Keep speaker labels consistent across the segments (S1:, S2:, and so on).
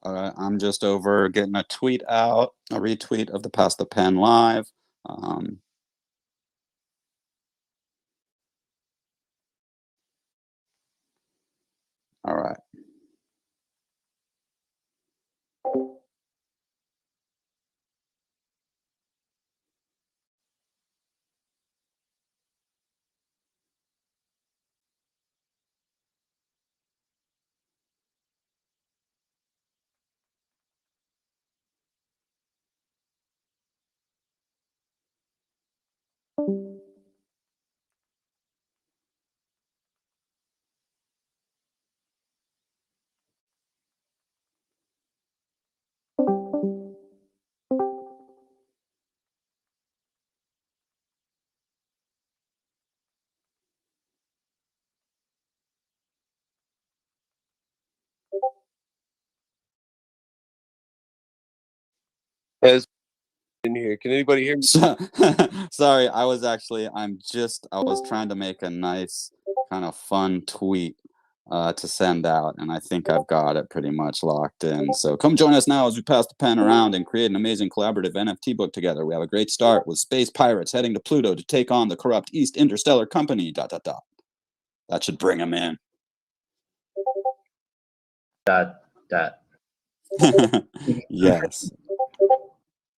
S1: I'm just over getting a tweet out, a retweet of the Pass the Pen live. Um, all right.
S2: As in here, can anybody hear me?
S1: So, sorry, I was trying to make a nice kind of fun tweet to send out, and I think I've got it pretty much locked in. So come join us now as we pass the pen around and create an amazing collaborative NFT book together. We have a great start with space pirates heading to Pluto to take on the corrupt East Interstellar Company. ... That should bring them in. Yes.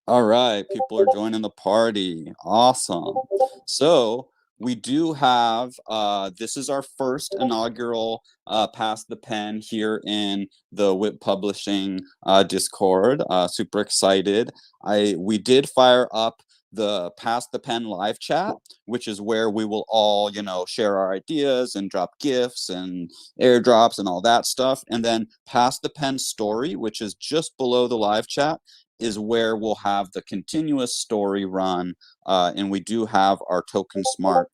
S1: All right, people are joining the party. Awesome. So we do have, this is our first inaugural Pass the Pen here in the WIPP Publishing Discord. Super excited. We did fire up the Pass the Pen live chat, which is where we will all, share our ideas and drop gifts and airdrops and all that stuff. And then Pass the Pen story, which is just below the live chat, is where we'll have the continuous story run, and we do have our Token Smart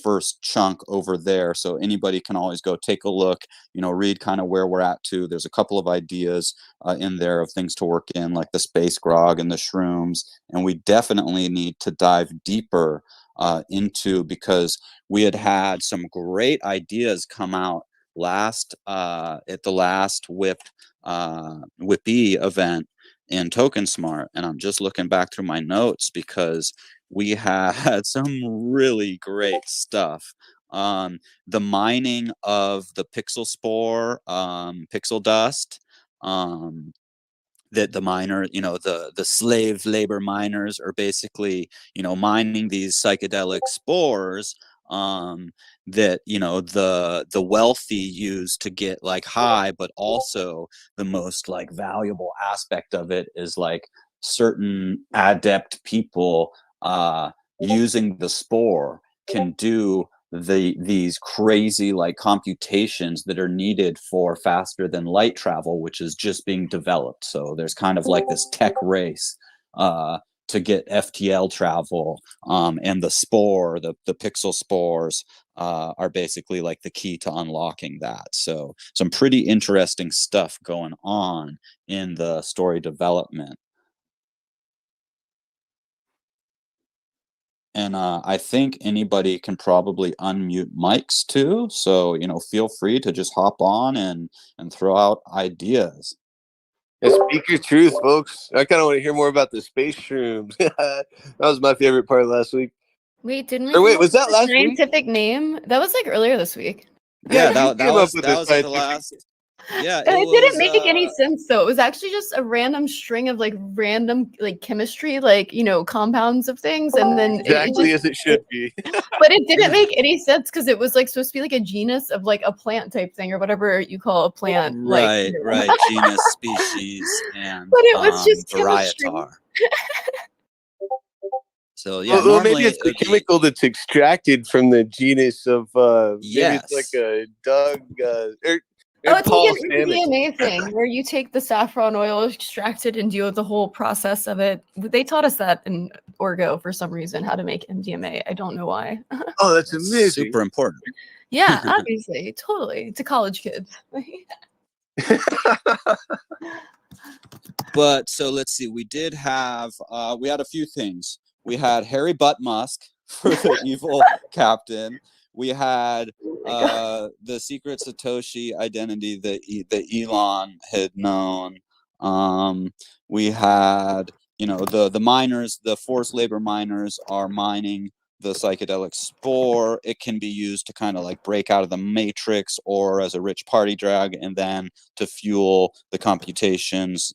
S1: first chunk over there, so anybody can always go take a look, read kind of where we're at too. There's a couple of ideas in there of things to work in, like the space grog and the shrooms, and we definitely need to dive deeper into, because we had some great ideas come out at the last WIPPy event in Token Smart, and I'm just looking back through my notes because we had some really great stuff. The mining of the pixel spore, pixel dust, that the miner, the slave labor miners are basically, mining these psychedelic spores that the wealthy use to get like high, but also the most like valuable aspect of it is like certain adept people using the spore can do these crazy like computations that are needed for faster than light travel, which is just being developed. So there's kind of like this tech race to get FTL travel, and the spore, the pixel spores are basically like the key to unlocking that. So some pretty interesting stuff going on in the story development. And I think anybody can probably unmute mics too. So, feel free to just hop on and throw out ideas.
S2: Yeah, speak your truth, folks. I kind of want to hear more about the space shrooms. That was my favorite part of last week.
S3: Wait, didn't we?
S2: Or wait, was that last
S3: scientific name? That was like earlier this week.
S1: Yeah, that was at the last. Yeah,
S3: and it didn't make any sense though. It was actually just a random string of like random like chemistry, like compounds of things, and then
S2: exactly as it should be.
S3: But it didn't make any sense because it was like supposed to be like a genus of like a plant type thing or whatever you call a plant.
S1: Right, right, genus, species, and
S3: but it was just
S1: varietar. So yeah,
S2: well, maybe it's the chemical that's extracted from the genus of maybe it's like a Doug.
S3: It's like an MDMA thing where you take the saffron oil, extract it, and do the whole process of it. They taught us that in Orgo for some reason, how to make MDMA. I don't know why.
S2: Oh, that's amazing.
S1: Super important.
S3: Yeah, obviously. Totally. To college kids.
S1: But so let's see. We did have, we had a few things. We had Harry Butt Musk for the evil captain. We had the secret Satoshi identity that Elon had known. We had, you know, the miners, the forced labor miners are mining the psychedelic spore. It can be used to kind of like break out of the matrix or as a rich party drug, and then to fuel the computations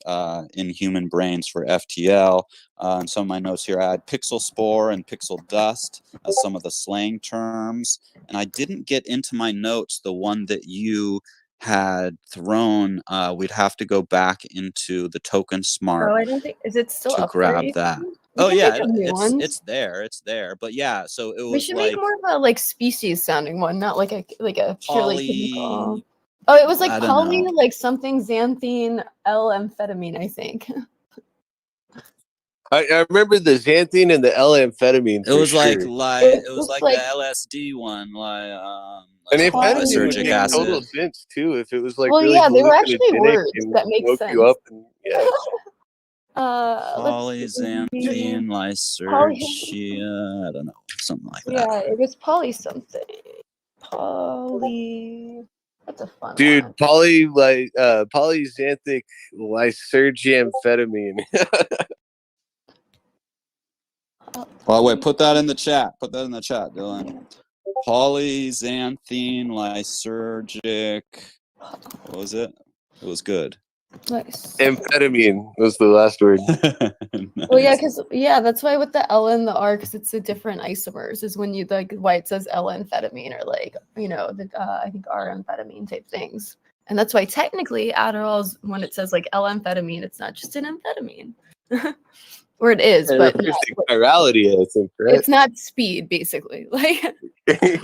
S1: in human brains for FTL. And some of my notes here, I had pixel spore and pixel dust as some of the slang terms. And I didn't get into my notes the one that you had thrown. We'd have to go back into the token smart.
S3: Oh, I don't think, is it still
S1: to
S3: up
S1: grab
S3: there?
S1: that.
S3: We
S1: Oh
S3: can
S1: yeah,
S3: make a new one.
S1: it's there. But yeah, so it was
S3: We should
S1: like
S3: make more of a like species sounding one, not like a purely chemical.
S1: poly.
S3: Oh, it was like
S1: I don't
S3: poly,
S1: know.
S3: like something xanthine L-amphetamine, I think.
S2: I remember the xanthine and the L-amphetamine.
S1: It was
S2: sure.
S1: like it was like
S3: like
S1: the LSD one, like
S2: An
S3: Poly-
S2: amphetamine would
S1: lysergic
S2: make total
S1: acid.
S2: sense too if it was like
S3: well,
S2: really
S3: yeah, they were actually
S2: hallucinogenic
S3: words
S2: and
S3: that make
S2: woke
S3: sense.
S2: you up. And yeah,
S3: Let's see.
S1: Polyxanthine lysergia. I don't know, something like that.
S3: Yeah, it was poly something. Poly. That's a fun
S2: dude,
S3: one.
S2: polyxanthic lysergiamphetamine.
S1: Oh wait, put that in the chat. Put that in the chat, Dylan. Polyxanthine lysergic. What was it? It was good.
S3: Nice.
S2: Amphetamine was the last word.
S1: Nice.
S3: Well, yeah, because that's why with the L and the R, because it's a different isomers, is when you like why it says L-amphetamine or like the I think R-amphetamine type things, and that's why technically Adderall's when it says like L-amphetamine, it's not just an amphetamine, or it is, but
S2: It's virality, I think, right?
S3: it's not speed, basically. Like
S2: Yeah.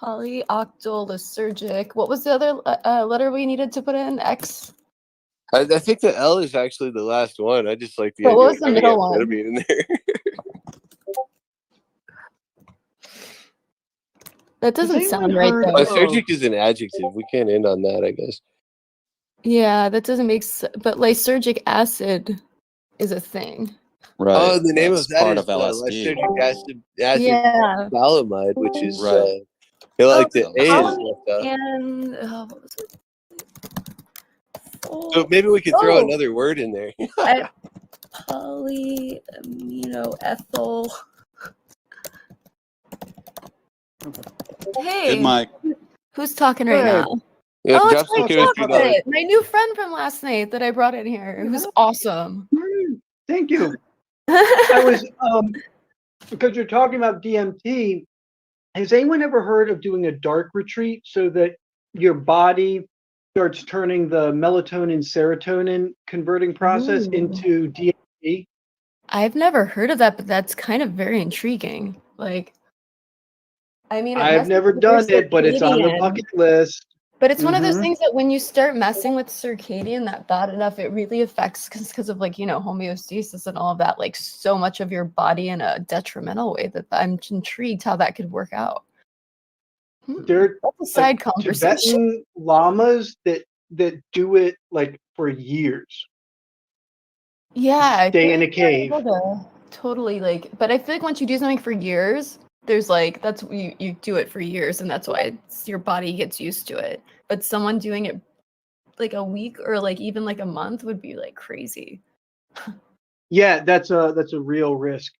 S3: polyoctyl lysergic. What was the other letter we needed to put in? X.
S2: I think the L is actually the last one. I just like the
S3: But
S2: idea
S3: what was
S2: of
S3: the
S2: having
S3: middle one?
S2: amphetamine in there.
S3: That doesn't sound right though.
S2: Lysergic is an adjective. We can't end on that, I guess.
S3: Yeah, that doesn't make sense. But lysergic acid is a thing.
S1: Right.
S2: Oh, the name
S1: That's
S2: of that
S1: part
S2: is
S1: of LSD.
S2: lysergic acid
S3: Yeah.
S2: phthalimide, which is
S1: Right.
S2: like the A is
S3: poly
S2: left out.
S3: and what was it?
S2: So maybe we could throw another word in there.
S3: Polyaminoethyl. Hey,
S1: Good, Mike.
S3: who's talking right now?
S2: Yeah,
S3: oh, it's
S2: Jeff's the
S3: my
S2: chemistry dog.
S3: chocolate, my new friend from last night that I brought in here. It was awesome.
S4: Thank you. I was because you're talking about DMT. Has anyone ever heard of doing a dark retreat so that your body starts turning the melatonin serotonin converting process into DMT?
S3: I've never heard of that, but that's kind of very intriguing. Like, I mean,
S4: I've never done it, but it's on the bucket list.
S3: But it's one of those things that when you start messing with circadian that bad enough, it really affects because of like, homeostasis and all of that, like so much of your body in a detrimental way that I'm intrigued how that could work out.
S4: There
S3: That's a side conversation.
S4: Tibetan lamas that do it like for years.
S3: Yeah.
S4: Stay in a cave.
S3: Totally but I feel like once you do something for years, there's like that's you do it for years and that's why your body gets used to it. But someone doing it like a week or like even like a month would be like crazy.
S4: Yeah, that's a real risk.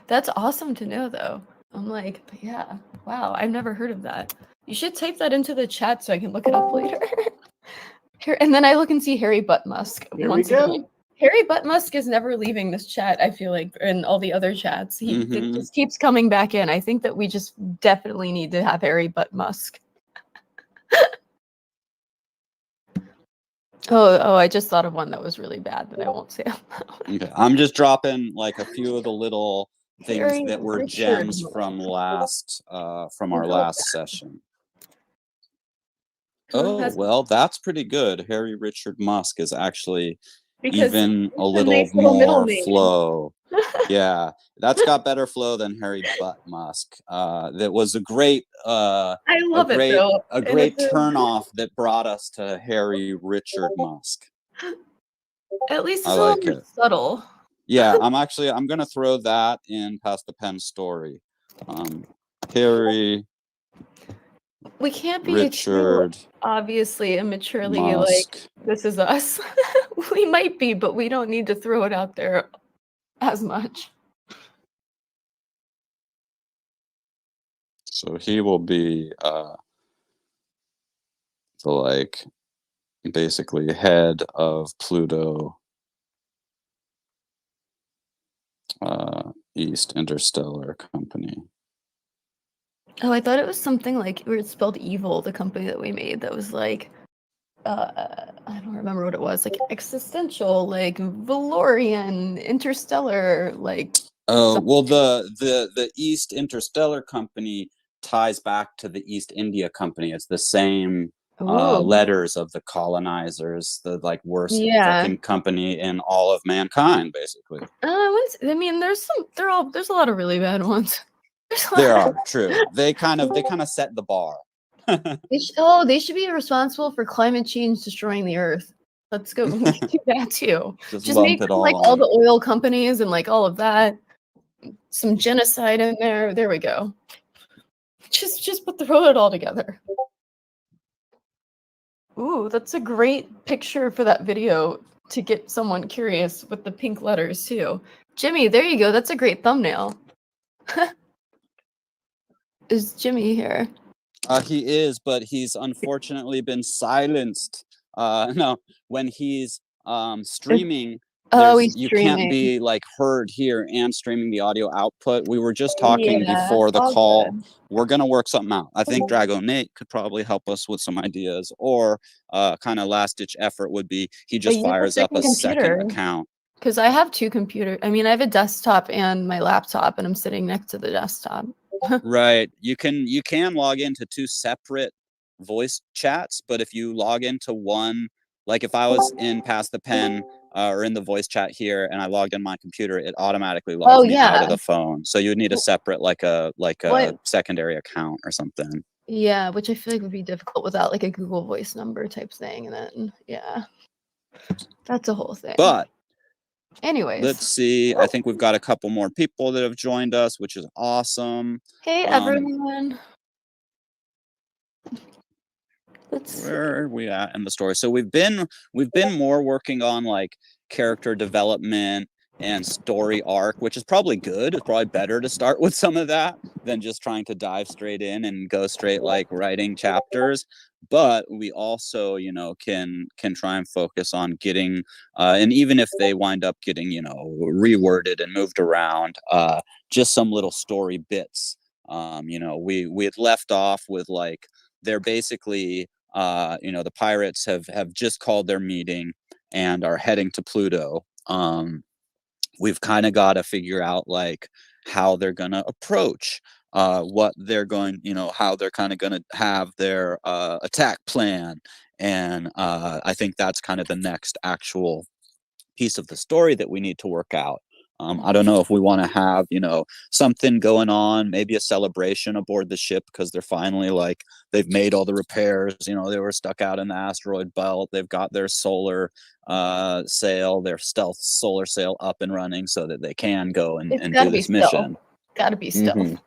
S3: That's awesome to know though. I'm like, yeah, wow, I've never heard of that. You should type that into the chat so I can look it up later. Here, and then I look and see Harry Butt Musk.
S4: Here we go.
S3: Harry Butt Musk is never leaving this chat, I feel like, and all the other chats. He just keeps coming back in. I think that we just definitely need to have Harry Butt Musk. Oh, I just thought of one that was really bad that I won't say.
S1: Okay, I'm just dropping like a few of the little things
S3: Harry
S1: that were
S3: Richard
S1: gems
S3: Musk.
S1: from our last session. Well, that's pretty good. Harry Richard Musk is actually even a little more flow. Yeah, that's got better flow than Harry Butt Musk. That was a great
S3: I love it though.
S1: A great turnoff that brought us to Harry Richard Musk.
S3: At least it's
S1: I
S3: a
S1: like
S3: little
S1: it.
S3: Subtle.
S1: Yeah, I'm gonna throw that in past the pen story. Harry
S3: We can't be
S1: Richard
S3: too obviously immaturely
S1: Musk.
S3: like this is us. We might be, but we don't need to throw it out there as much.
S1: So he will be the like basically head of Pluto East Interstellar Company.
S3: Oh, I thought it was something like where it's spelled evil, the company that we made that was like I don't remember what it was, like existential, like Valorian, interstellar, like
S1: Oh,
S3: something.
S1: well, the East Interstellar Company ties back to the East India Company. It's the same
S3: Ooh.
S1: letters of the colonizers, the like worst
S3: Yeah.
S1: fucking company in all of mankind, basically.
S3: I mean, there's a lot of really bad ones.
S1: There are, true. They kind of set the bar.
S3: They should be responsible for climate change destroying the earth. Let's go. We can do that too.
S1: Just
S3: Just
S1: lump
S3: make
S1: it
S3: them,
S1: all
S3: like
S1: on.
S3: all the oil companies and like all of that. Some genocide in there. There we throw it all together. Ooh, that's a great picture for that video to get someone curious with the pink letters too. Jimmy, there you go. That's a great thumbnail. Is Jimmy here?
S1: He is, but he's unfortunately been silenced. No, when he's streaming,
S3: He's
S1: you
S3: streaming.
S1: can't be like heard here and streaming the audio output. We were just talking
S3: Yeah,
S1: before the call.
S3: good.
S1: We're gonna work something out. I think Drago Nate could probably help us with some ideas, or kind of last ditch effort would be he just fires up a second account.
S3: Because I have two computers. I mean, I have a desktop and my laptop, and I'm sitting next to the desktop.
S1: Right. You can log into two separate voice chats, but if you log into one, like if I was in Pass the Pen or in the voice chat here and I logged in my computer, it automatically logs me out of the phone. So you would need a separate like a secondary account or something.
S3: Yeah, which I feel like would be difficult without like a Google Voice number type thing, and then yeah, that's a whole thing.
S1: But
S3: anyways,
S1: let's see. I think we've got a couple more people that have joined us, which is awesome.
S3: Hey everyone.
S1: Where are we at in the story? So we've been more working on like character development and story arc, which is probably good. It's probably better to start with some of that than just trying to dive straight in and go straight like writing chapters. But we also, you know, can try and focus on getting and even if they wind up getting, you know, reworded and moved around, just some little story bits. You know, we had left off with like they're basically you know, the pirates have just called their meeting and are heading to Pluto. We've kind of got to figure out like how they're gonna approach what they're going, you know, how they're kind of gonna have their attack plan. And I think that's kind of the next actual piece of the story that we need to work out. I don't know if we want to have, you know, something going on, maybe a celebration aboard the ship because they're finally like, they've made all the repairs, you know, they were stuck out in the asteroid belt. They've got their solar sail, their stealth solar sail up and running so that they can go and do this mission.
S3: Gotta be stealth.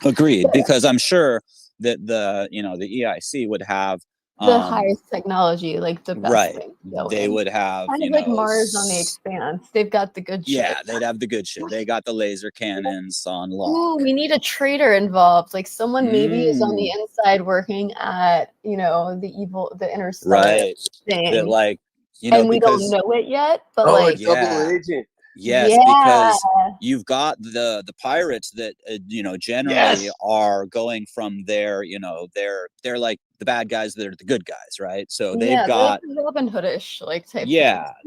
S1: Agreed, because I'm sure that the, you know, the EIC would have
S3: the highest technology, like the best thing.
S1: They would have
S3: kind of like Mars on the Expanse. They've got the good shit.
S1: Yeah, they'd have the good shit. They got the laser cannons on lock.
S3: Ooh, we need a traitor involved, like someone maybe is on the inside working at, you know, the interstellar thing.
S1: That like, you know,
S3: and we don't know it yet, but like
S2: double agent.
S1: Yes, because you've got the pirates that you know, generally are going from their, you know, they're like the bad guys that are the good guys, right? So they've got
S3: like Robin Hoodish like type.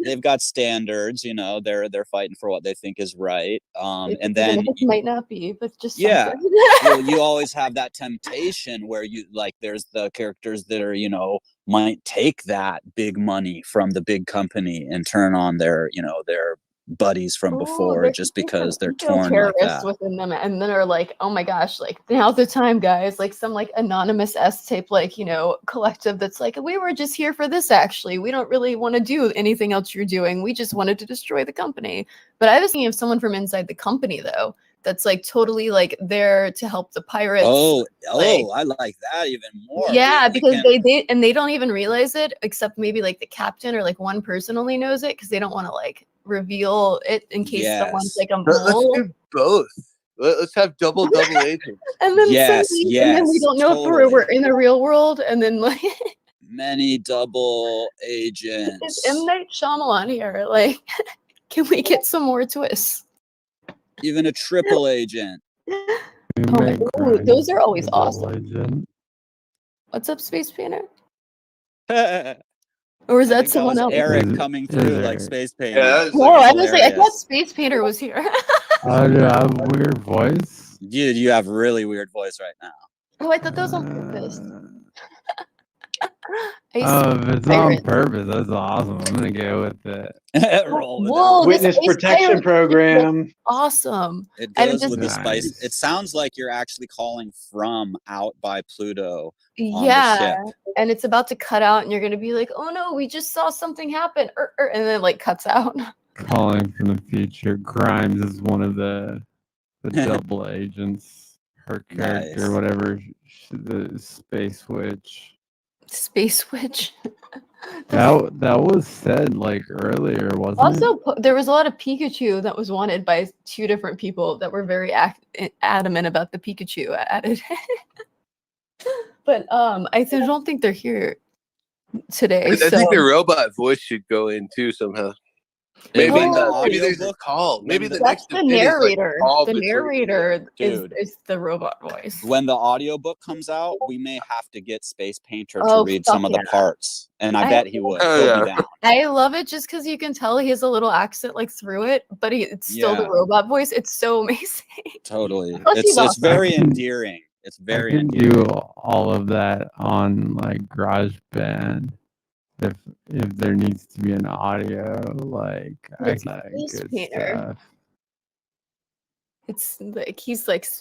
S1: They've got standards, you know, they're fighting for what they think is right. And then
S3: it might not be, but just
S1: well, you always have that temptation where you like there's the characters that are, you know, might take that big money from the big company and turn on their, you know, their buddies from before just because they're torn like that
S3: within them, and then are like, oh my gosh, like now's the time, guys, like some like anonymous S-tape, like, you know, collective that's like, we were just here for this, actually we don't really want to do anything else you're doing, we just wanted to destroy the company. But I was thinking of someone from inside the company though, that's like totally like there to help the pirates.
S1: I like that even more.
S3: Yeah, because they don't even realize it, except maybe like the captain or like one person only knows it because they don't want to like reveal it in case someone's like a mole.
S2: Let's do both. Let's have double agents.
S3: And then
S1: yes,
S3: and then we don't know if we're in the real world, and then like
S1: many double agents.
S3: Is M. Night Shyamalan here? Like, can we get some more twists?
S1: Even a triple agent.
S3: Oh, those are always awesome. What's up, Space Painter? Or is that someone else?
S1: Eric coming through like Space Painter.
S2: Yeah,
S3: no, I was like, I thought Space Painter was here.
S5: I have a weird voice.
S1: Dude, you have really weird voice right now.
S3: Oh, I thought that was on purpose.
S5: If it's on purpose, that's awesome. I'm gonna go with it.
S3: Whoa,
S4: Witness protection program.
S3: Awesome.
S1: It goes with the spice. It sounds like you're actually calling from out by Pluto.
S3: Yeah, and it's about to cut out, and you're gonna be like, "Oh no, we just saw something happen," and then like cuts out.
S5: Calling from the future. Grimes is one of the double agents. Her character, whatever, the Space Witch.
S3: Space Witch.
S5: that was said like earlier, wasn't it?
S3: Also, there was a lot of Pikachu that was wanted by two different people that were very adamant about the Pikachu added. But I don't think they're here today.
S2: I think the robot voice should go in too somehow. Maybe there's a call. Maybe
S3: that's the narrator. Like the narrator is the robot voice.
S1: When the audiobook comes out, we may have to get Space Painter to read some of the parts. And I bet he would. He'll be down.
S3: I love it just because you can tell he has a little accent like through it, but it's still the robot voice. It's so amazing.
S1: Totally. It's very endearing. It's very endearing.
S5: Do all of that on like GarageBand. If there needs to be an audio, like
S3: it's like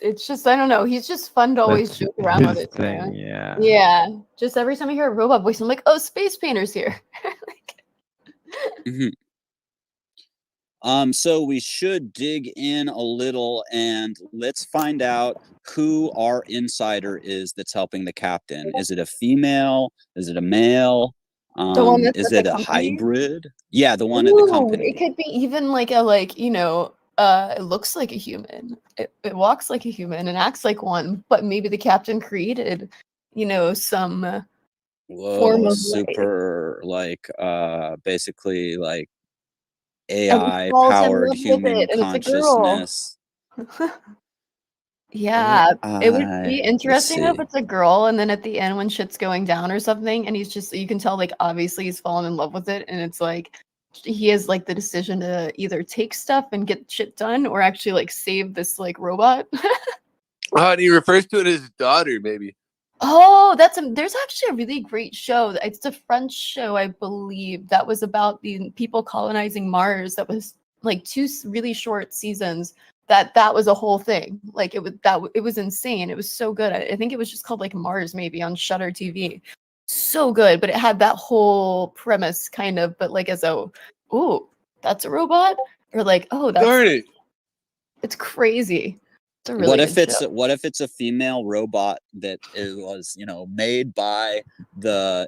S3: it's just I don't know. He's just fun to always joke around with it. Yeah. Just every time I hear a robot voice, I'm like, oh, Space Painter's here.
S1: So we should dig in a little and let's find out who our insider is that's helping the captain. Is it a female? Is it a male? Is it a hybrid? Yeah, the one at the company.
S3: It could be even like it looks like a human. It walks like a human and acts like one, but maybe the captain created, some form of
S1: super basically like AI powered human consciousness.
S3: Yeah, it would be interesting if it's a girl, and then at the end when shit's going down or something, and you can tell like obviously he's fallen in love with it, and it's like he has like the decision to either take stuff and get shit done or actually like save this like robot.
S2: And he refers to it as his daughter, maybe.
S3: Oh, there's actually a really great show. It's a French show, I believe, that was about the people colonizing Mars. That was like 2 really short seasons. That was a whole thing. Like it was insane. It was so good. I think it was just called like Mars maybe on Shudder TV. So good, but it had that whole premise kind of, but like as that's a robot, or like it's crazy. It's a really
S1: what if it's a female robot that was made by the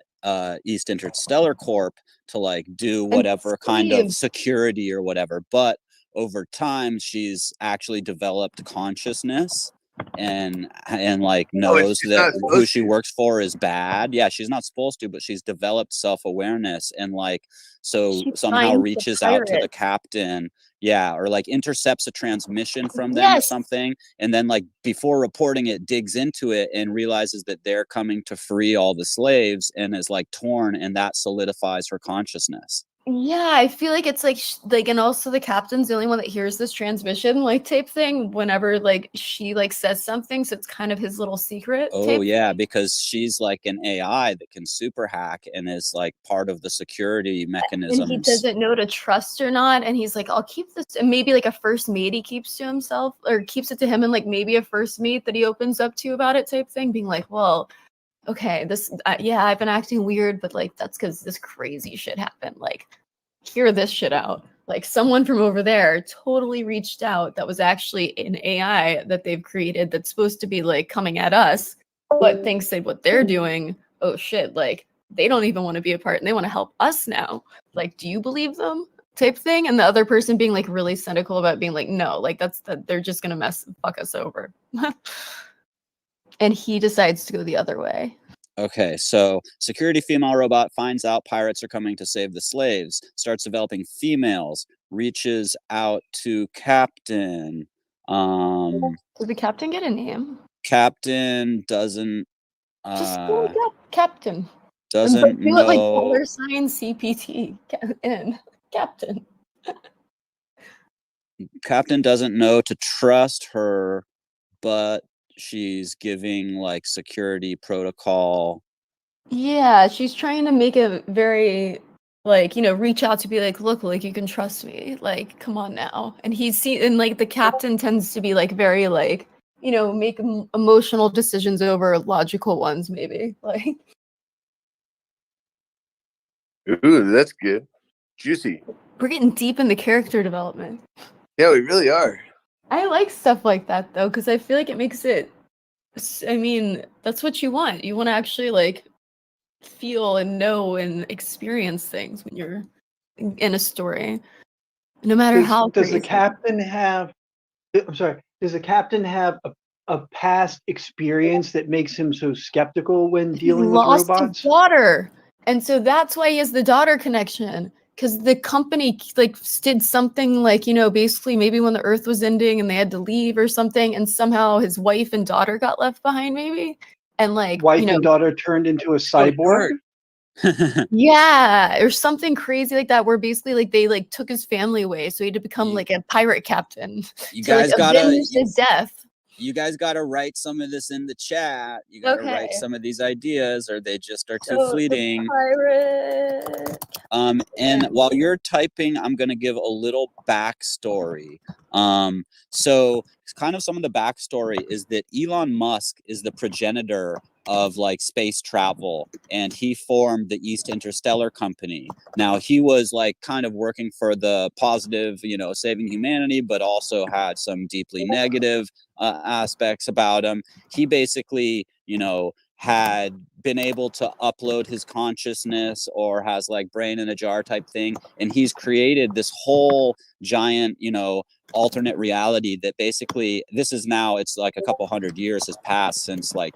S1: East Interstellar Corp to like do whatever kind of security or whatever, but over time she's actually developed consciousness and like knows that who she works for is bad. Yeah, she's not supposed to, but she's developed self-awareness and like she somehow reaches out to the captain. Yeah, or like intercepts a transmission from them or something, and then like before reporting it, digs into it and realizes that they're coming to free all the slaves and is like torn, and that solidifies her consciousness.
S3: Yeah, I feel like it's like and also the captain's the only one that hears this transmission like tape thing whenever like she like says something, so it's kind of his little secret.
S1: Oh yeah, because she's like an AI that can super hack and is like part of the security mechanisms.
S3: And he doesn't know to trust or not, and he's like, I'll keep this, and maybe like a first mate he keeps to himself or keeps it to him, and like maybe a first mate that he opens up to about it type thing, being like, well, okay, this I've been acting weird, but like that's because this crazy shit happened. Like hear this shit out. Like someone from over there totally reached out that was actually an AI that they've created that's supposed to be like coming at us, but thinks that what they're doing, oh shit, like they don't even want to be a part and they want to help us now. Like, do you believe them? Type thing. And the other person being like really cynical about being like, no, like they're just gonna fuck us over. And he decides to go the other way.
S1: Okay, so security female robot finds out pirates are coming to save the slaves, starts developing females, reaches out to captain.
S3: Did the captain get a name?
S1: Captain doesn't
S3: Just do it, captain.
S1: Doesn't
S3: do
S1: know.
S3: it like $ CPT in captain.
S1: Captain doesn't know to trust her, but she's giving like security protocol.
S3: Yeah, she's trying to make it very like, you know, reach out to be like, look, like you can trust me. Like, come on now. And and like the captain tends to be like very like, you know, make emotional decisions over logical ones, maybe. Like,
S2: Ooh, that's good. Juicy.
S3: we're getting deep in the character development.
S2: Yeah, we really are.
S3: I like stuff like that though, because I feel like it makes it, I mean, that's what you want. You want to actually like feel and know and experience things when you're in a story, no matter how
S4: Does the
S3: crazy.
S4: captain have? I'm sorry. Does the captain have a past experience that makes him so skeptical when dealing with
S3: lost
S4: robots?
S3: his daughter, and so that's why he has the daughter connection. Because the company like did something like, you know, basically maybe when the Earth was ending and they had to leave or something, and somehow his wife and daughter got left behind, maybe, and like
S4: Wife
S3: you know,
S4: and daughter turned into a cyborg.
S3: yeah, or something crazy like that, where basically like they like took his family away, so he had to become like a pirate captain
S1: You
S3: to like
S1: guys gotta
S3: avenge his death.
S1: You guys gotta write some of this in the chat. You gotta write some of these ideas, or they just are too fleeting.
S3: Pirate.
S1: And while you're typing, I'm gonna give a little backstory. So kind of some of the backstory is that Elon Musk is the progenitor of like space travel, and he formed the East Interstellar Company. Now he was like kind of working for the positive, you know, saving humanity, but also had some deeply negative aspects about him. He basically, you know, had been able to upload his consciousness, or has like brain in a jar type thing, and he's created this whole giant, you know, alternate reality that basically this is now, it's like a couple hundred years has passed since like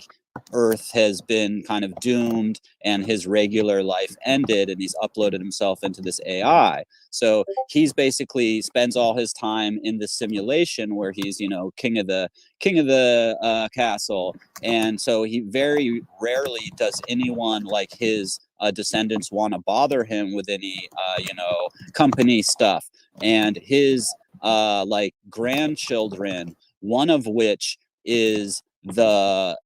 S1: Earth has been kind of doomed and his regular life ended, and he's uploaded himself into this AI. So he's basically spends all his time in this simulation where he's, you know, king of the castle. And so he very rarely does anyone like his descendants want to bother him with any you know, company stuff. And his like grandchildren, one of which is the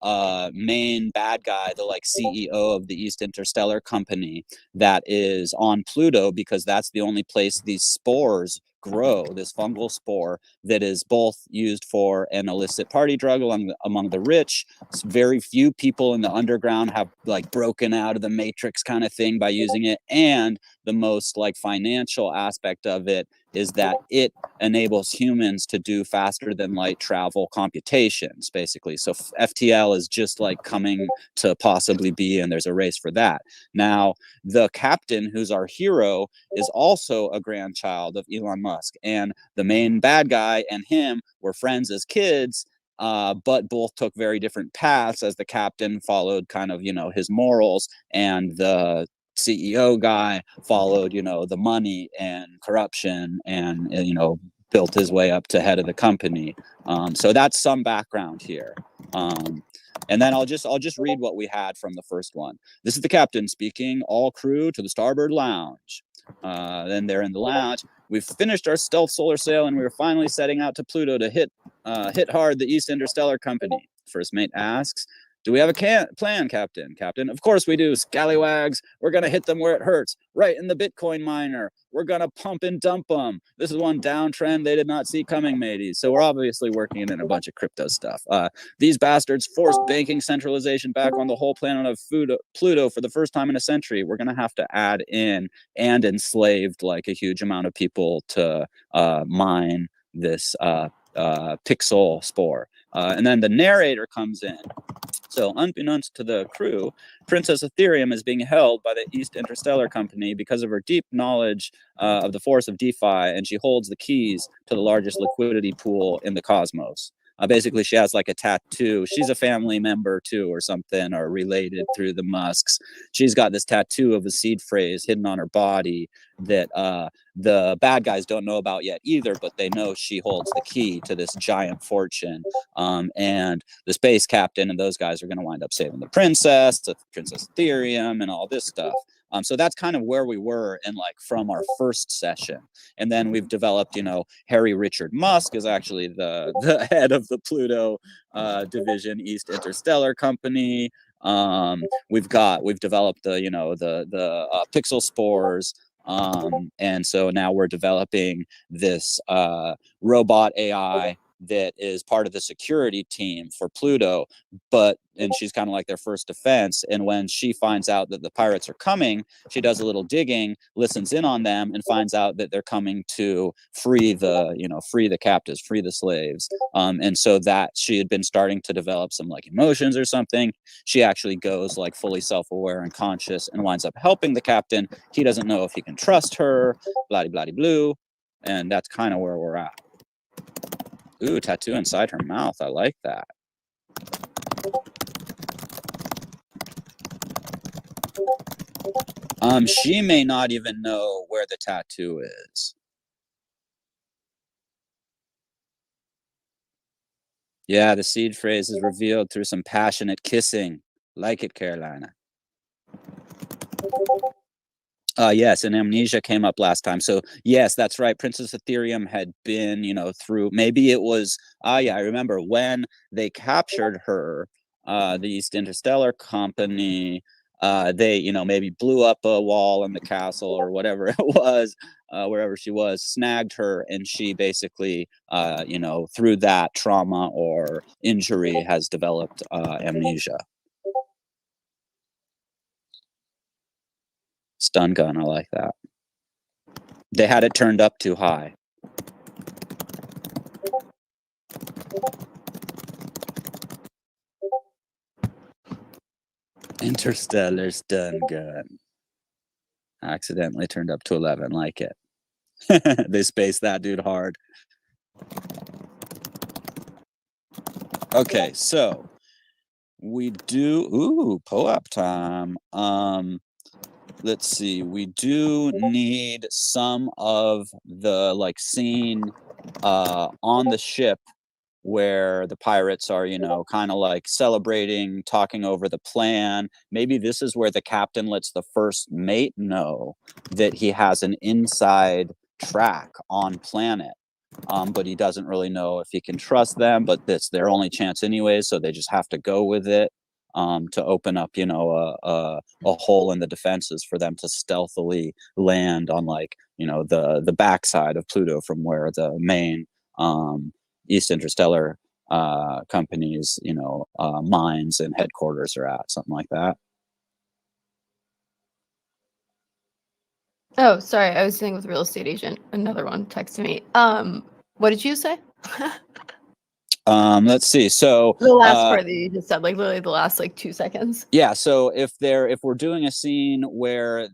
S1: main bad guy, the like CEO of the East Interstellar Company, that is on Pluto, because that's the only place these spores grow, this fungal spore that is both used for an illicit party drug among the rich. Very few people in the underground have like broken out of the matrix kind of thing by using it. And the most like financial aspect of it is that it enables humans to do faster than light travel computations, basically. So FTL is just like coming to possibly be, and there's a race for that. Now, the captain, who's our hero, is also a grandchild of Elon Musk, and the main bad guy and him were friends as kids, but both took very different paths, as the captain followed kind of, you know, his morals, and the CEO guy followed, you know, the money and corruption, and you know, built his way up to head of the company. So that's some background here. And then I'll just read what we had from the first one. This is the captain speaking. All crew to the starboard lounge. Then they're in the lounge. We've finished our stealth solar sail, and we were finally setting out to Pluto to hit hard the East Interstellar Company. First mate asks, Do we have a plan, Captain? Captain, of course we do, scallywags. We're going to hit them where it hurts, right in the Bitcoin miner. We're going to pump and dump them. This is one downtrend they did not see coming, mateys. So we're obviously working in a bunch of crypto stuff. These bastards forced banking centralization back on the whole planet of Pluto for the first time in a century. We're going to have to add in and enslaved like a huge amount of people to mine this pixel spore. And then the narrator comes in. So unbeknownst to the crew, Princess Ethereum is being held by the East Interstellar Company because of her deep knowledge of the force of DeFi, and she holds the keys to the largest liquidity pool in the cosmos. Basically, she has like a tattoo. She's a family member too, or something, or related through the Musks. She's got this tattoo of a seed phrase hidden on her body that the bad guys don't know about yet either, but they know she holds the key to this giant fortune. And the space captain and those guys are going to wind up saving the Princess Ethereum, and all this stuff. So that's kind of where we were in like from our first session. And then we've developed, you know, Harry Richard Musk is actually the head of the Pluto division, East Interstellar Company. We've developed the, you know, the pixel spores. And so now we're developing this robot AI that is part of the security team for Pluto, and she's kind of like their first defense. And when she finds out that the pirates are coming, she does a little digging, listens in on them, and finds out that they're coming to free the captives, free the slaves. And so that she had been starting to develop some like emotions or something. She actually goes like fully self-aware and conscious and winds up helping the captain. He doesn't know if he can trust her, blah, blah, blue. And that's kind of where we're at. Ooh, tattoo inside her mouth. I like that. She may not even know where the tattoo is. Yeah, the seed phrase is revealed through some passionate kissing. Like it, Carolina. Yes, and amnesia came up last time. So yes, that's right. Princess Ethereum had been, you know, through, maybe it was, yeah, I remember when they captured her, the East Interstellar Company, they, you know, maybe blew up a wall in the castle or whatever it was, wherever she was, snagged her, and she basically, you know, through that trauma or injury has developed amnesia. Stun gun, I like that. They had it turned up too high. Interstellar stun gun. Accidentally turned up to 11, like it. They spaced that dude hard. Okay, so we do, ooh, POAP time. Let's see, we do need some of the like scene on the ship where the pirates are, you know, kind of like celebrating, talking over the plan. Maybe this is where the captain lets the first mate know that he has an inside track on planet. But he doesn't really know if he can trust them, but that's their only chance anyway, so they just have to go with it. To open up, you know, a hole in the defenses for them to stealthily land on, like, you know, the backside of Pluto from where the main East Interstellar companies, you know, mines and headquarters are at, something like that.
S3: Oh, sorry, I was dealing with real estate agent. Another one texted me. What did you say?
S1: Let's see. So
S3: the last part that you just said, like literally the last like 2 seconds.
S1: Yeah. So if we're doing a scene where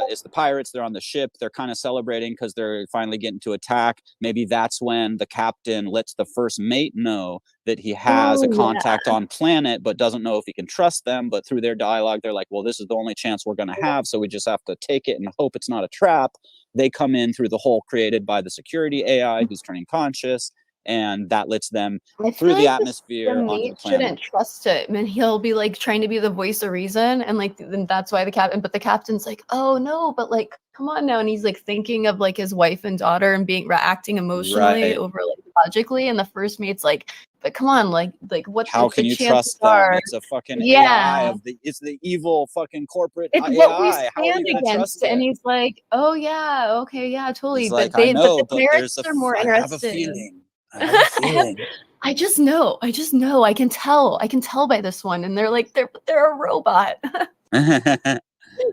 S1: it's the pirates, they're on the ship, they're kind of celebrating because they're finally getting to attack. Maybe that's when the captain lets the first mate know that he has a contact on planet, but doesn't know if he can trust them. But through their dialogue, they're like, well, this is the only chance we're going to have. So we just have to take it and hope it's not a trap. They come in through the hole created by the security AI who's turning conscious. and that lets them
S3: I
S1: through
S3: feel
S1: the
S3: like
S1: atmosphere
S3: the
S1: onto the
S3: mate
S1: planet.
S3: shouldn't trust him, and he'll be like trying to be the voice of reason, and like then that's why the captain. But the captain's like, oh no, but like come on now, and he's like thinking of like his wife and daughter and acting emotionally
S1: Right.
S3: over like logically, and the first mate's like, but come on, like what?
S1: How
S3: the
S1: can you
S3: chances
S1: trust them?
S3: are-
S1: It's a fucking
S3: Yeah.
S1: AI it's the evil fucking corporate
S3: It's
S1: AI.
S3: what we
S1: How are you
S3: stand
S1: gonna
S3: against,
S1: trust it?
S3: and he's like, "Oh yeah, okay, yeah, totally."
S1: He's
S3: But
S1: like, I know,
S3: the
S1: but
S3: parents are more
S1: I have a
S3: interested.
S1: feeling. I have a feeling.
S3: I just know. I can tell. I can tell by this one. And they're like, they're a robot.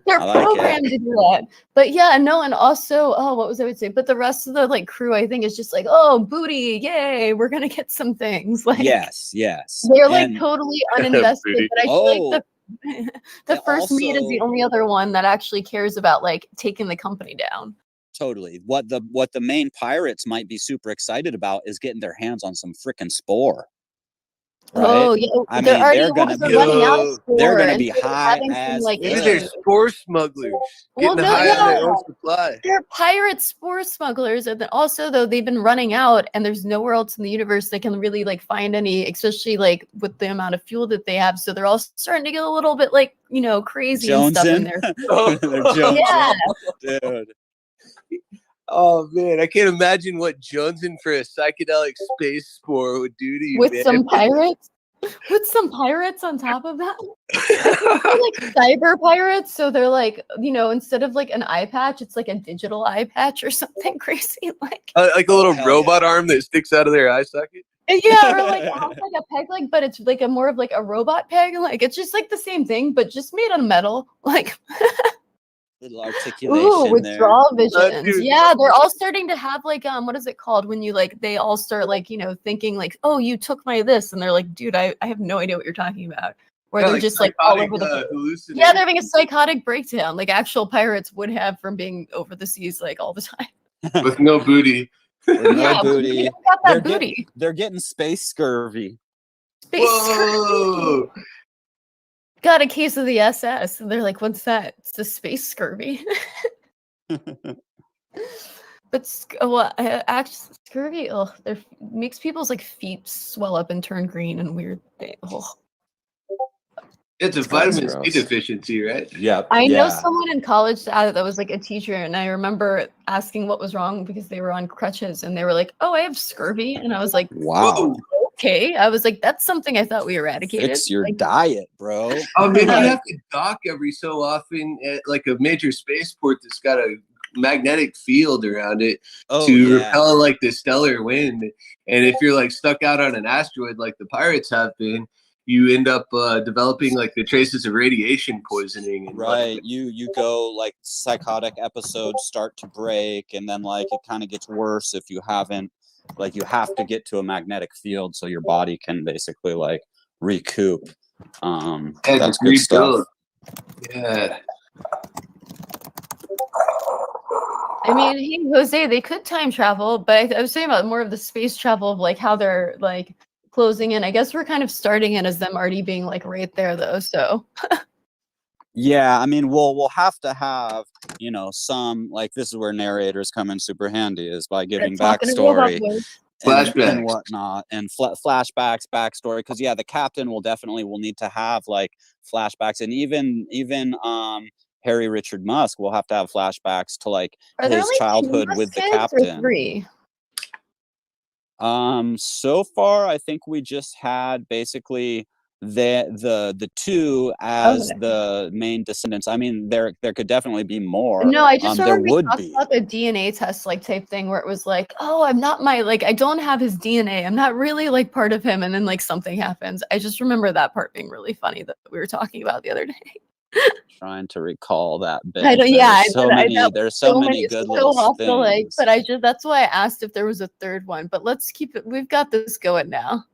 S3: They're
S1: I like
S3: programmed
S1: it.
S3: to do that. But yeah, no, and also, oh, what was I would say? But the rest of the like crew, I think, is just like, oh, booty, yay, we're gonna get some things. Like,
S1: Yes.
S3: they're like
S1: And
S3: totally uninvested.
S2: Booty.
S3: But I feel like the
S1: and
S3: first mate is the
S1: also-
S3: only other one that actually cares about like taking the company down.
S1: totally. What the main pirates might be super excited about is getting their hands on some freaking spore. Right?
S3: Oh yeah,
S1: I
S3: they're
S1: mean,
S3: already
S1: they're gonna
S3: they're
S1: be
S3: running out of
S1: they're
S3: spore
S1: gonna
S3: and
S1: be
S3: they're
S1: high
S3: having some,
S1: as
S3: like,
S2: Maybe
S1: fuck.
S2: they're
S3: issues.
S2: spore smugglers
S3: Well,
S2: getting
S3: no,
S2: high on their
S3: yeah.
S2: own supply.
S3: They're pirate spore smugglers, and then also though they've been running out, and there's nowhere else in the universe they can really like find any, especially like with the amount of fuel that they have. So they're all starting to get a little bit like crazy and stuff in
S1: Jonesing.
S3: there.
S1: They're jonesing.
S3: Yeah,
S1: Dude.
S2: Oh man, I can't imagine what jonesing for a psychedelic space spore would do to you,
S3: with
S2: man.
S3: some pirates, with some pirates on top of that. They're like cyber pirates, so they're like instead of like an eye patch, it's like a digital eye patch or something crazy like.
S2: Like a little
S1: hell
S2: robot
S1: yeah.
S2: arm that sticks out of their eye socket.
S3: Yeah, or like almost like a peg leg, but it's like a more of like a robot peg. Like it's just like the same thing, but just made out of metal. Like
S1: Little
S3: ooh,
S1: articulation there.
S3: withdrawal visions.
S2: Dude.
S3: Yeah, they're all starting to have like what is it called when you like they all start like thinking like, oh, you took my this, and they're like, dude, I have no idea what you're talking about. Where they're just like all over the place.
S2: hallucination.
S3: Yeah, they're having a psychotic breakdown, like actual pirates would have from being over the seas like all the time.
S2: with no booty.
S1: With no
S3: Yeah,
S1: booty.
S3: they don't got that booty.
S1: They're getting space scurvy.
S3: Space
S2: Whoa!
S3: got a case of the SS, and they're like, "What's that?" It's the space scurvy. But actually, scurvy, makes people's like feet swell up and turn green and weird.
S2: It's a
S1: gross,
S2: vitamin C
S1: gross.
S2: deficiency, right?
S1: Yep.
S3: I know
S1: yeah.
S3: someone in college that was like a teacher, and I remember asking what was wrong because they were on crutches, and they were like, "Oh, I have scurvy," and I was like,
S1: Wow.
S2: Whoa.
S3: "Okay." I was like, "That's something I thought we eradicated."
S1: Fix your
S3: Like,
S1: diet, bro.
S2: Oh, maybe you
S3: Yeah.
S2: have to dock every so often at like a major spaceport that's got a magnetic field around it to repel like the stellar wind. And if you're like stuck out on an asteroid like the pirates have been, you end up developing like the traces of radiation poisoning. And
S1: Right.
S2: like,
S1: You go like psychotic episodes start to break, and then like it kind of gets worse if you haven't like you have to get to a magnetic field so your body can basically like recoup. That's good stuff.
S2: Yeah.
S3: I mean, hey, Jose, they could time travel, but I was saying about more of the space travel of like how they're like closing in. I guess we're kind of starting in as them already being like right there though. So
S1: Yeah, I mean, we'll have to have some like this is where narrators come in super handy is by giving
S3: talking to robot
S1: backstory
S3: voice.
S2: Flashbacks.
S1: and whatnot and flashbacks, backstory. Because yeah, the captain will need to have like flashbacks, and even Harry Richard Musk will have to have flashbacks to like
S3: Are there
S1: his
S3: only
S1: childhood
S3: two
S1: with the
S3: kids or
S1: captain.
S3: 3?
S1: So far I think we just had basically the two as
S3: Okay.
S1: the main descendants. I mean, there could definitely be more.
S3: No, I just
S1: there
S3: remember we
S1: would
S3: talked
S1: be.
S3: about the DNA test like type thing where it was like, oh, I'm not I don't have his DNA. I'm not really like part of him, and then like something happens. I just remember that part being really funny that we were talking about the other day.
S1: Trying to recall that bit.
S3: I don't. Yeah,
S1: There's so many good little things.
S3: But that's why I asked if there was a third one. But let's keep it. We've got this going now.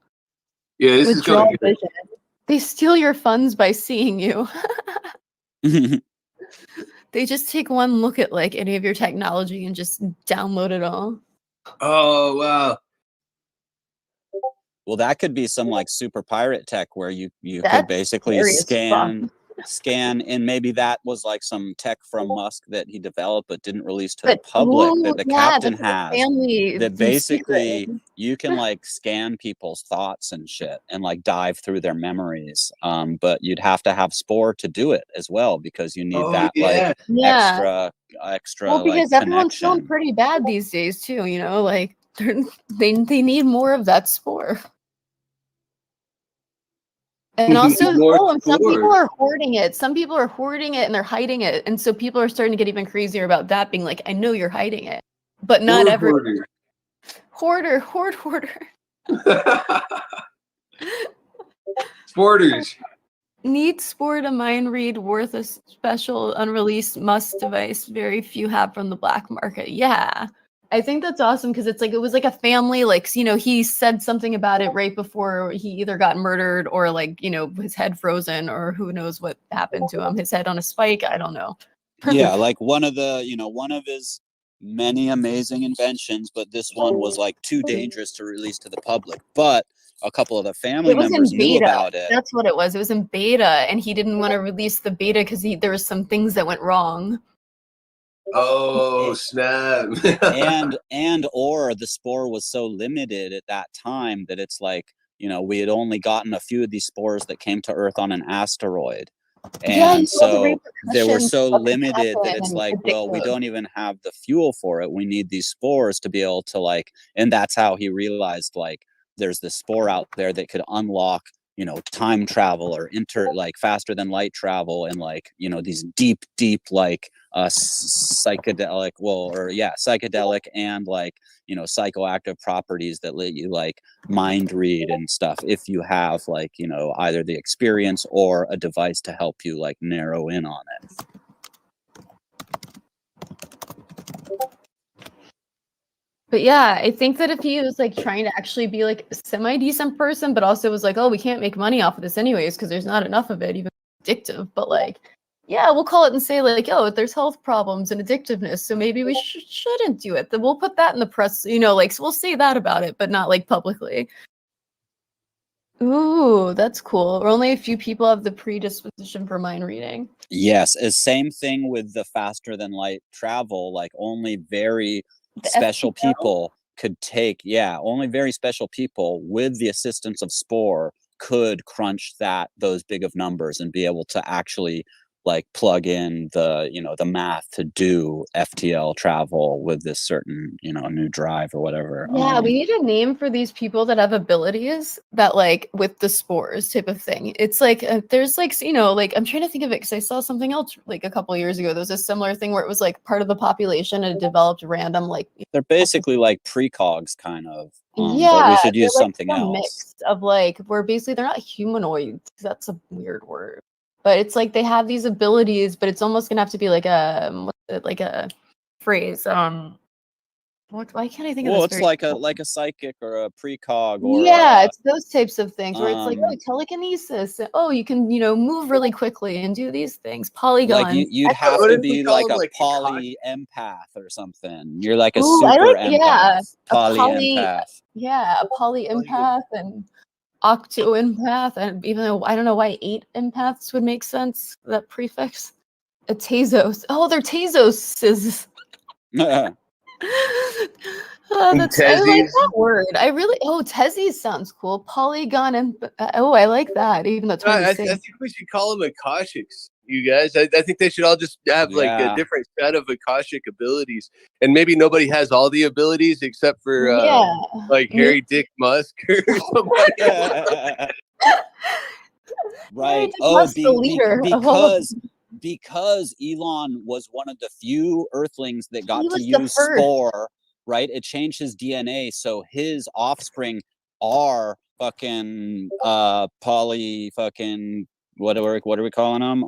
S2: Yeah, this is
S3: Withdrawal
S2: going good.
S3: vision. They steal your funds by seeing you. They just take one look at like any of your technology and just download it all.
S2: Oh wow.
S1: Well, that could be some like super pirate tech where you could
S3: That's
S1: basically
S3: scary as
S1: scan.
S3: fuck.
S1: scan, and maybe that was like some tech from Musk that he developed but didn't release to the public, that the captain has, that basically you can like scan people's thoughts and shit and like dive through their memories, but you'd have to have Spore to do it as well, because you need that like extra
S3: well, because
S1: like
S3: everyone's feeling pretty bad these days too, you know, like they need more of that Spore. And also, and some people are hoarding it. Some people are hoarding it and they're hiding it. And so people are starting to get even crazier about that, being like, I know you're hiding it, but not everyone. Hoarder.
S2: Sporters.
S3: Need Spore to mind read, worth a special unreleased must device. Very few have from the black market. Yeah. I think that's awesome, because it's like it was like a family, like, you know, he said something about it right before he either got murdered or like, you know, his head frozen, or who knows what happened to him, his head on a spike, I don't know.
S1: Yeah, like one of his many amazing inventions, but this one was like too dangerous to release to the public, but a couple of the family members knew about it.
S3: That's what it was. It was in beta, and he didn't want to release the beta because there was some things that went wrong.
S2: Oh snap.
S1: or the Spore was so limited at that time that it's like, you know, we had only gotten a few of these spores that came to Earth on an asteroid, and so they were so limited that it's like, well, we don't even have the fuel for it. We need these spores to be able to like, and that's how he realized like there's this Spore out there that could unlock, you know, time travel or like faster than light travel, and like, you know, these deep like psychedelic and like, you know, psychoactive properties that let you like mind read and stuff, if you have like, you know, either the experience or a device to help you like narrow in on it.
S3: But yeah, I think that if he was like trying to actually be like a semi-decent person, but also was like, oh, we can't make money off of this anyways because there's not enough of it, even addictive, but like, yeah, we'll call it and say like, oh, there's health problems and addictiveness, so maybe we shouldn't do it. Then we'll put that in the press, you know, like, so we'll say that about it, but not like publicly. Ooh, that's cool. Or only a few people have the predisposition for mind reading.
S1: Yes, same thing with the faster than light travel, like only very special people could take, only very special people with the assistance of Spore could crunch those big of numbers and be able to actually like plug in the, you know, the math to do FTL travel with this certain, you know, new drive or whatever.
S3: Yeah, we need a name for these people that have abilities that like with the spores type of thing. It's like there's like, you know, like I'm trying to think of it because I saw something else like a couple of years ago. There was a similar thing where it was like part of the population and it developed random like.
S1: They're basically like precogs kind of.
S3: Yeah,
S1: but we should use
S3: like
S1: something else.
S3: Mix of like where basically they're not humanoids. That's a weird word. But it's like they have these abilities, but it's almost gonna have to be like a phrase. Why can't I think of this?
S1: Well, it's like a psychic or a precog, or
S3: it's those types of things where it's like, oh, telekinesis. Oh, you can, you know, move really quickly and do these things. Polygon.
S1: Like you'd have to be like a poly empath or something. You're like a super empath. Poly empath.
S3: Yeah, a poly empath and octo empath, and even though I don't know why 8 empaths would make sense, that prefix. A Tezos. Oh, they're Tezoses. I like that word. I really Tezzies sounds cool. Polygon and I like that. Even though
S2: I think we should call them Akashics. You guys, I think they should all just have like a different set of Akashic abilities, and maybe nobody has all the abilities except for like Harry Dick Musk or something like that.
S1: Right. Because Elon was one of the few Earthlings that got to use Spore, right? It changed his DNA, so his offspring are fucking poly fucking what are we calling them?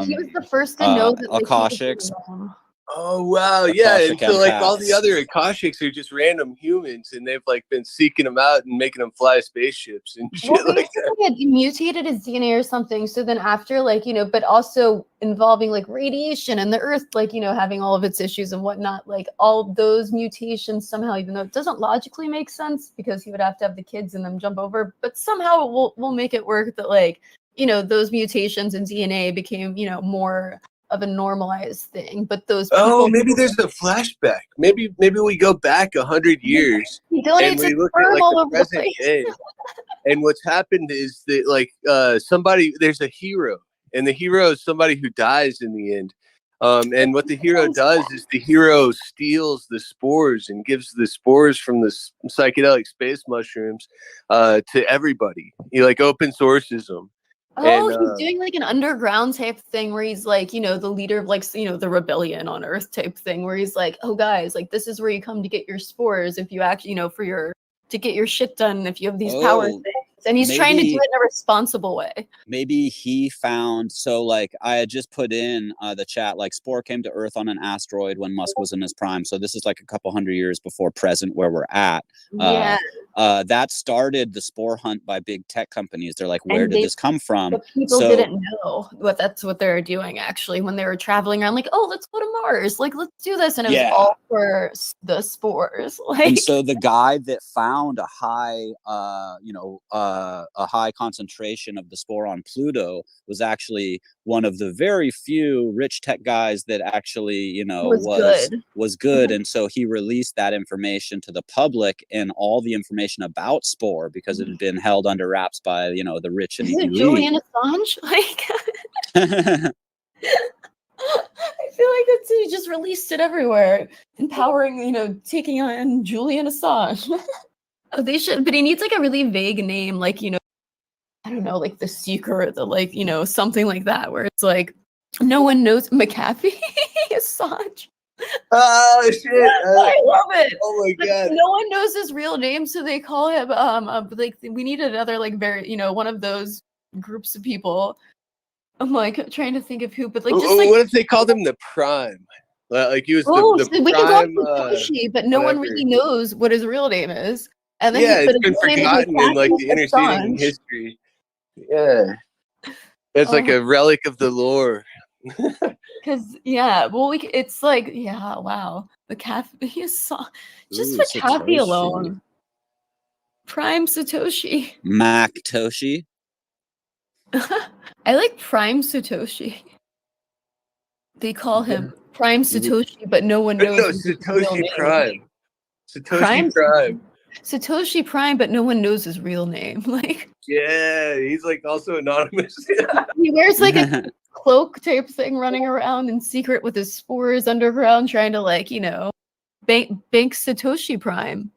S3: He was the first to know that
S1: Akashics.
S2: Oh wow, yeah, and so like all the other Akashics are just random humans, and they've like been seeking them out and making them fly spaceships and shit like that.
S3: He mutated his DNA or something. So then after, like, you know, but also involving like radiation and the Earth, like, you know, having all of its issues and whatnot, like all those mutations somehow, even though it doesn't logically make sense because he would have to have the kids and them jump over, but somehow we'll make it work that like you know, those mutations in DNA became, you know, more of a normalized thing. But those people,
S2: oh, maybe there's a flashback. Maybe we go back 100 years and we look at like the present day. And what's happened is that like somebody, there's a hero, and the hero is somebody who dies in the end. And what the hero does is the hero steals the spores and gives the spores from the psychedelic space mushrooms to everybody. He like open sources them.
S3: Oh, and, he's doing like an underground type thing where he's like, you know, the leader of like, you know, the rebellion on Earth type thing where he's like, oh guys, like this is where you come to get your spores if you actually, you know, to get your shit done if you have these power things. And he's trying to do it in a responsible way.
S1: Maybe he found, so like I had just put in the chat, like Spore came to Earth on an asteroid when Musk was in his prime. So this is like a couple hundred years before present where we're at.
S3: Yeah.
S1: That started the spore hunt by big tech companies. They're like, where did this come from?
S3: But people didn't know that's what they were doing actually when they were traveling around, like, oh, let's go to Mars, like let's do this, and it was all for the spores. Like,
S1: and so the guy that found a high, a high concentration of the spore on Pluto was actually one of the very few rich tech guys that actually, you know, was good. And so he released that information to the public and all the information about spore because it had been held under wraps by, you know, the rich and elite.
S3: Julian Assange, like. I feel like he just released it everywhere, empowering, you know, taking on Julian Assange. Oh, they should, but he needs like a really vague name, like, you know, I don't know, like the Seeker, or the like, you know, something like that, where it's like no one knows McAfee. Assange.
S2: Oh shit!
S3: I love it.
S2: Oh my god!
S3: No one knows his real name, so they call him like we need another like very, you know, one of those groups of people. I'm like trying to think of who, but like just like
S2: what if they called him the Prime? Like he was the
S3: so we
S2: Prime.
S3: Can call him Satoshi, but no one really knows what his real name is. And then
S2: it's been forgotten in like the interceding history. Yeah, it's like a relic of the lore.
S3: Because it's like wow, the McAfee is just McAfee alone. Prime Satoshi.
S1: Mac Toshi.
S3: I like Prime Satoshi. They call him Prime Satoshi, but no one knows.
S2: No, Satoshi Prime. Satoshi Prime.
S3: Satoshi Prime, but no one knows his real name. Like,
S2: yeah, he's like also anonymous.
S3: He wears like a cloak type thing, running around in secret with his spores underground, trying to like, you know, bank Satoshi Prime.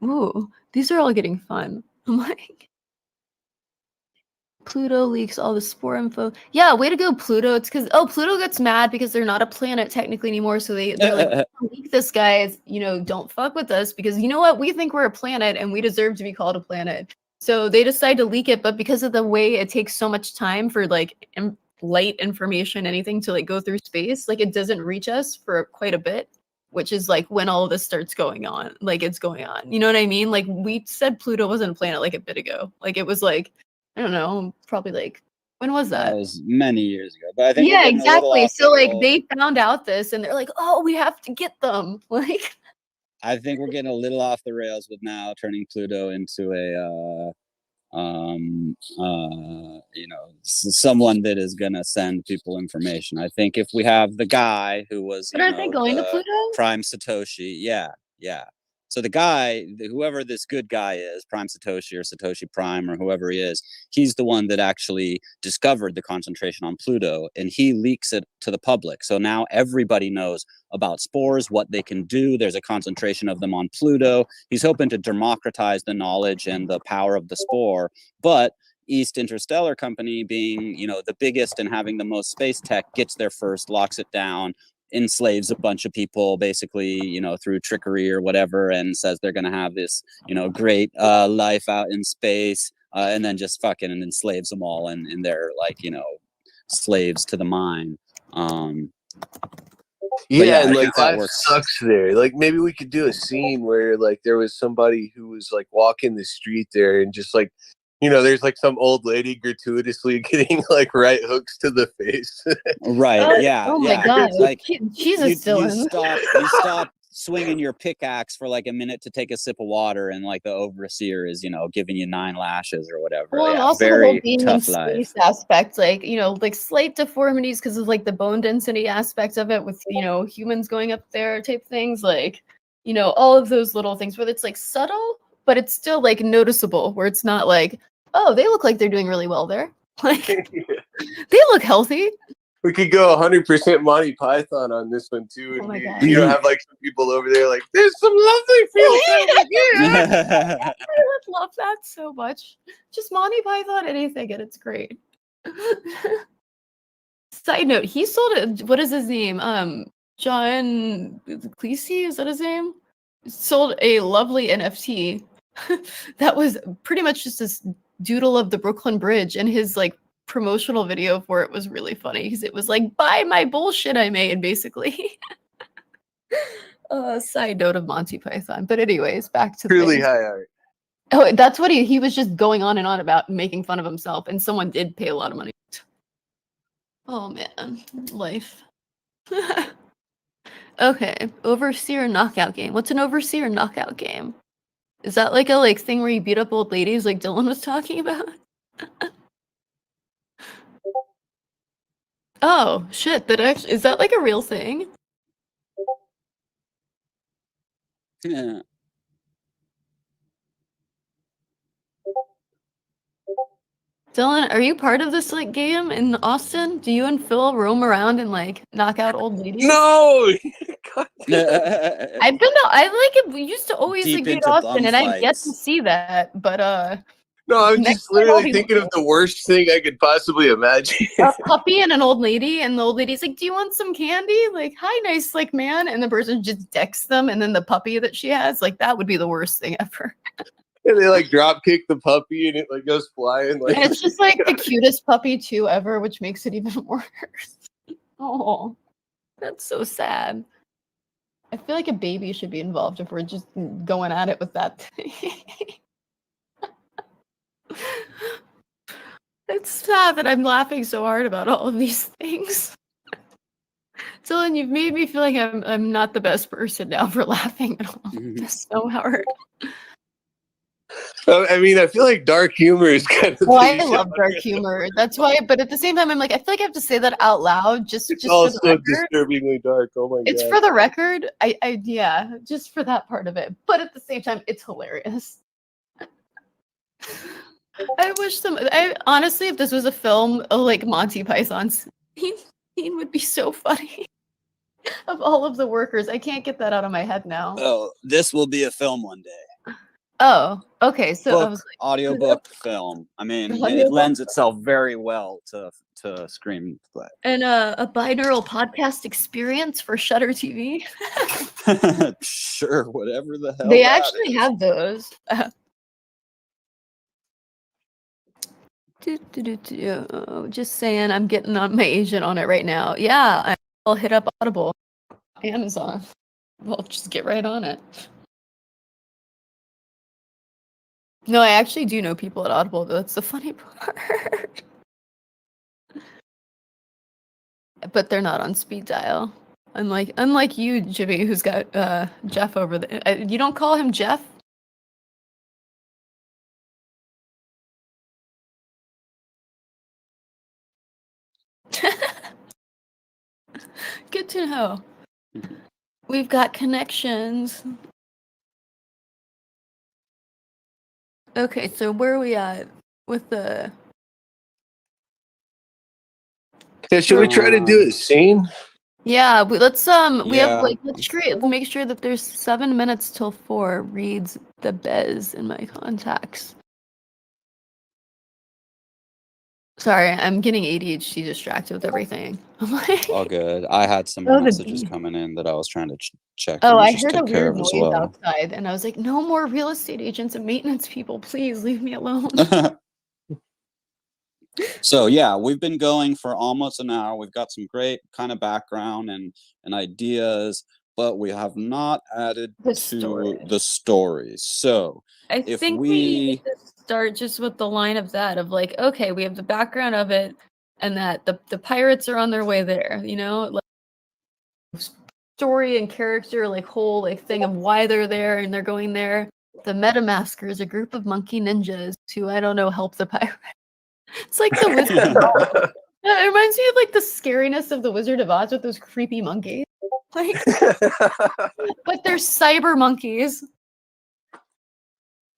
S3: Ooh, these are all getting fun. I'm like, Pluto leaks all the spore info. Yeah, way to go, Pluto. It's because Pluto gets mad because they're not a planet technically anymore. So they're like, leak this, guys. You know, don't fuck with us because you know what? We think we're a planet and we deserve to be called a planet. So they decide to leak it, but because of the way it takes so much time for like light information, anything to like go through space, like it doesn't reach us for quite a bit, which is like when all of this starts going on. Like it's going on. You know what I mean? Like we said Pluto wasn't a planet like a bit ago. Like it was like, I don't know, probably like, when was that?
S1: That was many years ago. But I think
S3: exactly. So like they found out this and they're like, oh, we have to get them. Like,
S1: I think we're getting a little off the rails with now turning Pluto into someone that is gonna send people information. I think if we have the guy who was,
S3: but are they going to Pluto?
S1: Prime Satoshi, yeah. So the guy, whoever this good guy is, Prime Satoshi or Satoshi Prime or whoever he is, he's the one that actually discovered the concentration on Pluto, and he leaks it to the public. So now everybody knows about spores, what they can do. There's a concentration of them on Pluto. He's hoping to democratize the knowledge and the power of the spore, but East Interstellar Company, being, you know, the biggest and having the most space tech, gets there first, locks it down, enslaves a bunch of people basically, you know, through trickery or whatever, and says they're going to have this, you know, great life out in space, and then just fucking enslaves them all, and they're like, you know, slaves to the mine.
S2: And like that sucks there. Like maybe we could do a scene where like there was somebody who was like walking the street there and just like, you know, there's like some old lady gratuitously getting like right hooks to the face.
S1: Right. Yeah.
S3: Oh my god.
S1: Like
S3: Jesus, Dylan.
S1: You stop swinging your pickaxe for like a minute to take a sip of water, and like the overseer is, you know, giving you 9 lashes or whatever.
S3: Well, and
S1: Yeah,
S3: also
S1: very
S3: the whole being in
S1: tough
S3: space
S1: life.
S3: aspect, like, you know, like slight deformities because of like the bone density aspect of it with, you know, humans going up there type things, like, you know, all of those little things where it's like subtle, but it's still like noticeable, where it's not like, oh, they look like they're doing really well there. Like, they look healthy.
S2: We could go 100% Monty Python on this one too, and you know, have like some people over there like, there's some lovely fields over here.
S3: I would love that so much. Just Monty Python, anything, and it's great. Side note: he sold it. What is his name? John Cleese, is that his name? Sold a lovely NFT that was pretty much just this doodle of the Brooklyn Bridge, and his like promotional video for it was really funny because it was like, buy my bullshit I made, basically. Side note of Monty Python. But anyways, back to
S2: Truly high art.
S3: Oh, that's what he was just going on and on about, making fun of himself, and someone did pay a lot of money. Oh man, life. Okay, overseer knockout game. What's an overseer knockout game? Is that like a thing where you beat up old ladies like Dylan was talking about? Oh shit, that actually is that like a real thing?
S1: Yeah.
S3: Dylan, are you part of this like game in Austin? Do you and Phil roam around and like knock out old ladies?
S2: No.
S3: I've been to, I like, we used to always
S1: Deep
S3: like be in
S1: into
S3: Austin, and I've yet to
S1: fights.
S3: see that, but
S2: No, I'm
S3: next
S2: just
S3: time I'll
S2: literally
S3: be
S2: thinking of the worst thing I could possibly imagine.
S3: a puppy and an old lady, and the old lady's like, do you want some candy? Like, hi, nice like man, and the person just decks them, and then the puppy that she has, like, that would be the worst thing ever.
S2: And they like drop kick the puppy and it like goes flying. Like,
S3: And it's just like the cutest puppy too ever, which makes it even worse. Oh, that's so sad. I feel like a baby should be involved if we're just going at it with that thing. It's sad that I'm laughing so hard about all of these things. Dylan, you've made me feel like I'm not the best person now for laughing at all of this so hard.
S2: I mean, I feel like dark humor is kind of.
S3: Well, I love dark humor. That's why, but at the same time, I'm like, I feel like I have to say that out loud, just
S2: It's
S3: for
S2: all
S3: the
S2: so
S3: record.
S2: disturbingly dark. Oh my god!
S3: It's for the record. I yeah, just for that part of it. But at the same time, it's hilarious. I wish I honestly, if this was a film, like Monty Python's scene would be so funny. Of all of the workers, I can't get that out of my head now.
S1: Oh, this will be a film one day.
S3: Oh, okay. So
S1: book,
S3: I was like,
S1: audiobook, film. I mean, it lends itself very well to screenplay.
S3: And a binaural podcast experience for Shutter TV.
S1: Sure, whatever the hell.
S3: They actually have those. Just saying, I'm getting on my agent on it right now. Yeah, I'll hit up Audible, Amazon. We'll just get right on it. No, I actually do know people at Audible, though. That's the funny part. But they're not on speed dial. Unlike you, Jimmy, who's got Jeff over there. You don't call him Jeff? Good to know. We've got connections. Okay, so where are we at with the...
S2: Yeah, should we try to do a scene?
S3: Yeah, let's we have
S1: Yeah.
S3: let's make sure that there's 7 minutes till 4 reads the Bez in my contacts. Sorry, I'm getting ADHD distracted with everything. I'm like,
S1: All good. I had some
S3: Oh, the
S1: messages
S3: bee.
S1: coming in that I was trying to check.
S3: Oh,
S1: and
S3: I
S1: just
S3: heard a
S1: take care
S3: weird
S1: of as
S3: noise
S1: well.
S3: outside, and I was like, no more real estate agents and maintenance people. Please leave me alone.
S1: So yeah, we've been going for almost an hour. We've got some great kind of background and ideas, but we have not added
S3: The
S1: to the stories. So
S3: I
S1: if
S3: think we need to start just with the line of that, of like, okay, we have the background of it, and that the pirates are on their way there, you know? Like, story and character, like whole like thing of why they're there and they're going there. The Metamaskers, a group of monkey ninjas who, I don't know, help the pirate. It's like the Wizard of Oz. It reminds me of like the scariness of the Wizard of Oz with those creepy monkeys. Like, but they're cyber monkeys.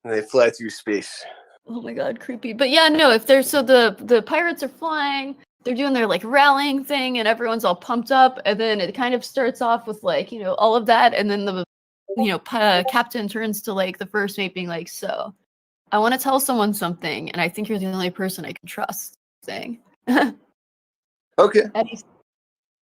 S2: And they fly through space.
S3: Oh my god, creepy. But yeah, no, if they're so the pirates are flying, they're doing their like rallying thing and everyone's all pumped up, and then it kind of starts off with like, you know, all of that, and then the captain turns to like the first mate being like, so I want to tell someone something, and I think you're the only person I can trust, saying.
S2: Okay.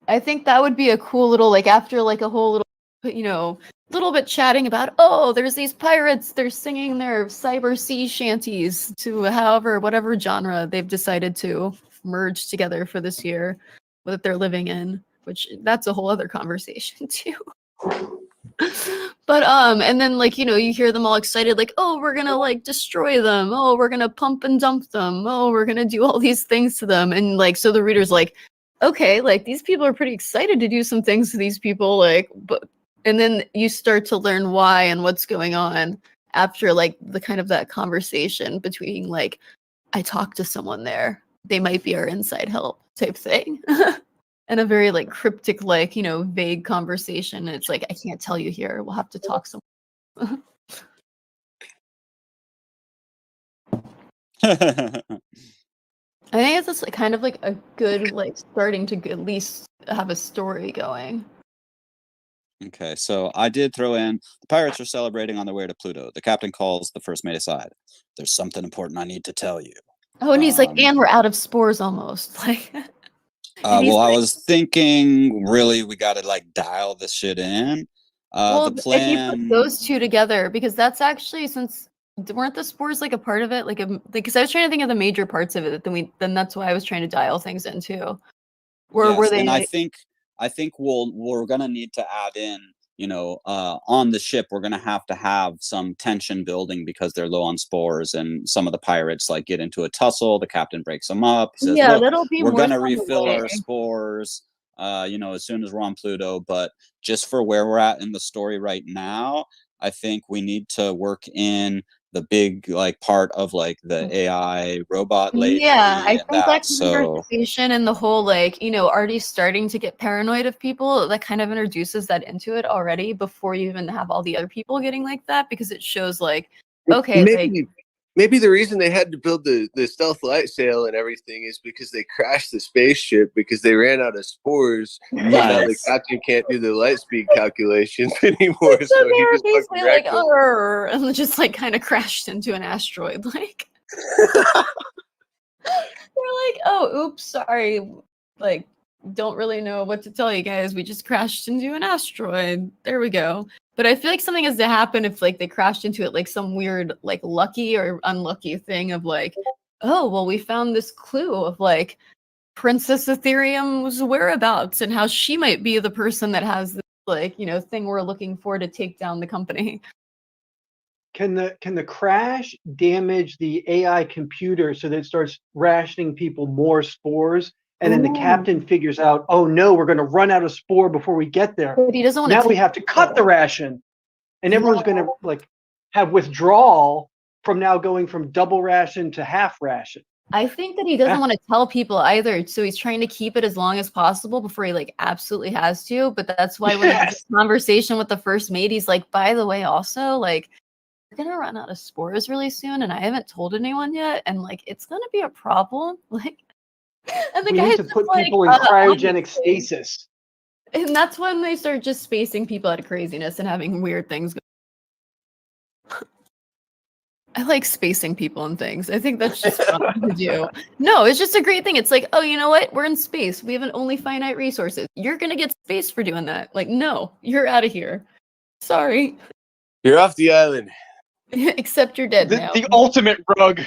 S3: I think that would be a cool little, like, after like a whole little, you know, little bit chatting about, oh, there's these pirates, they're singing their cyber sea shanties to whatever genre they've decided to merge together for this year that they're living in, which that's a whole other conversation too. But and then like, you know, you hear them all excited like, oh, we're gonna like destroy them, oh, we're gonna pump and dump them, oh, we're gonna do all these things to them, and like, so the reader's like, okay, like these people are pretty excited to do some things to these people, like, but, and then you start to learn why and what's going on after like the kind of that conversation between like, I talked to someone there, they might be our inside help type thing. And a very like cryptic, like, you know, vague conversation. It's like, I can't tell you here. We'll have to talk some. I think it's just like, kind of like a good, like starting to at least have a story going.
S1: Okay, so I did throw in, the pirates are celebrating on their way to Pluto. The captain calls the first mate aside. There's something important I need to tell you.
S3: Oh, and he's like, and we're out of spores almost. Like.
S1: Well, I was thinking, really, we got to like dial this shit in.
S3: Well,
S1: the plan.
S3: If you put those two together, because that's actually, since weren't the spores like a part of it, like because I was trying to think of the major parts of it. Then that's why I was trying to dial things in too.
S1: Yes, were they? And I think we're gonna need to add in, you know, on the ship, we're going to have some tension building because they're low on spores, and some of the pirates like get into a tussle. The captain breaks them up. He says,
S3: yeah,
S1: look,
S3: that'll be
S1: we're going to refill our spores, you know, as soon as we're on Pluto. But just for where we're at in the story right now, I think we need to work in the big like part of like the AI robot lady.
S3: Yeah, I think that conversation and the whole like, you know, already starting to get paranoid of people, that kind of introduces that into it already before you even have all the other people getting like that, because it shows like, okay,
S2: maybe the reason they had to build the stealth light sail and everything is because they crashed the spaceship because they ran out of spores.
S3: Yes.
S2: Now the captain can't do the light speed calculations anymore, so he just
S3: basically like, and just like kind of crashed into an asteroid. Like they're like, oh, oops, sorry. Like, don't really know what to tell you guys. We just crashed into an asteroid. There we go. But I feel like something has to happen if like they crashed into it, like some weird like lucky or unlucky thing of like, oh, well, we found this clue of like Princess Ethereum's whereabouts and how she might be the person that has this like, you know, thing we're looking for to take down the company.
S4: Can the crash damage the AI computer so that it starts rationing people more spores? And then the captain figures out, oh no, we're going to run out of spore before we get there.
S3: But he doesn't want
S4: now we have to cut the ration, and everyone's going to like have withdrawal from now going from double ration to half ration.
S3: I think that he doesn't want to tell people either, so he's trying to keep it as long as possible before he like absolutely has to. But that's why when he has this conversation with the first mate, he's like, by the way, also like, we're gonna run out of spores really soon, and I haven't told anyone yet, and like it's gonna be a problem. Like. And the
S4: we
S3: guys
S4: need to put people in cryogenic stasis.
S3: And that's when they start just spacing people out of craziness and having weird things. I like spacing people and things. I think that's just fun to do. No, it's just a great thing. It's like, oh, you know what? We're in space. We have only finite resources. You're going to get space for doing that. Like, no, you're out of here. Sorry.
S2: You're off the island.
S3: Except you're dead now.
S4: The ultimate rug.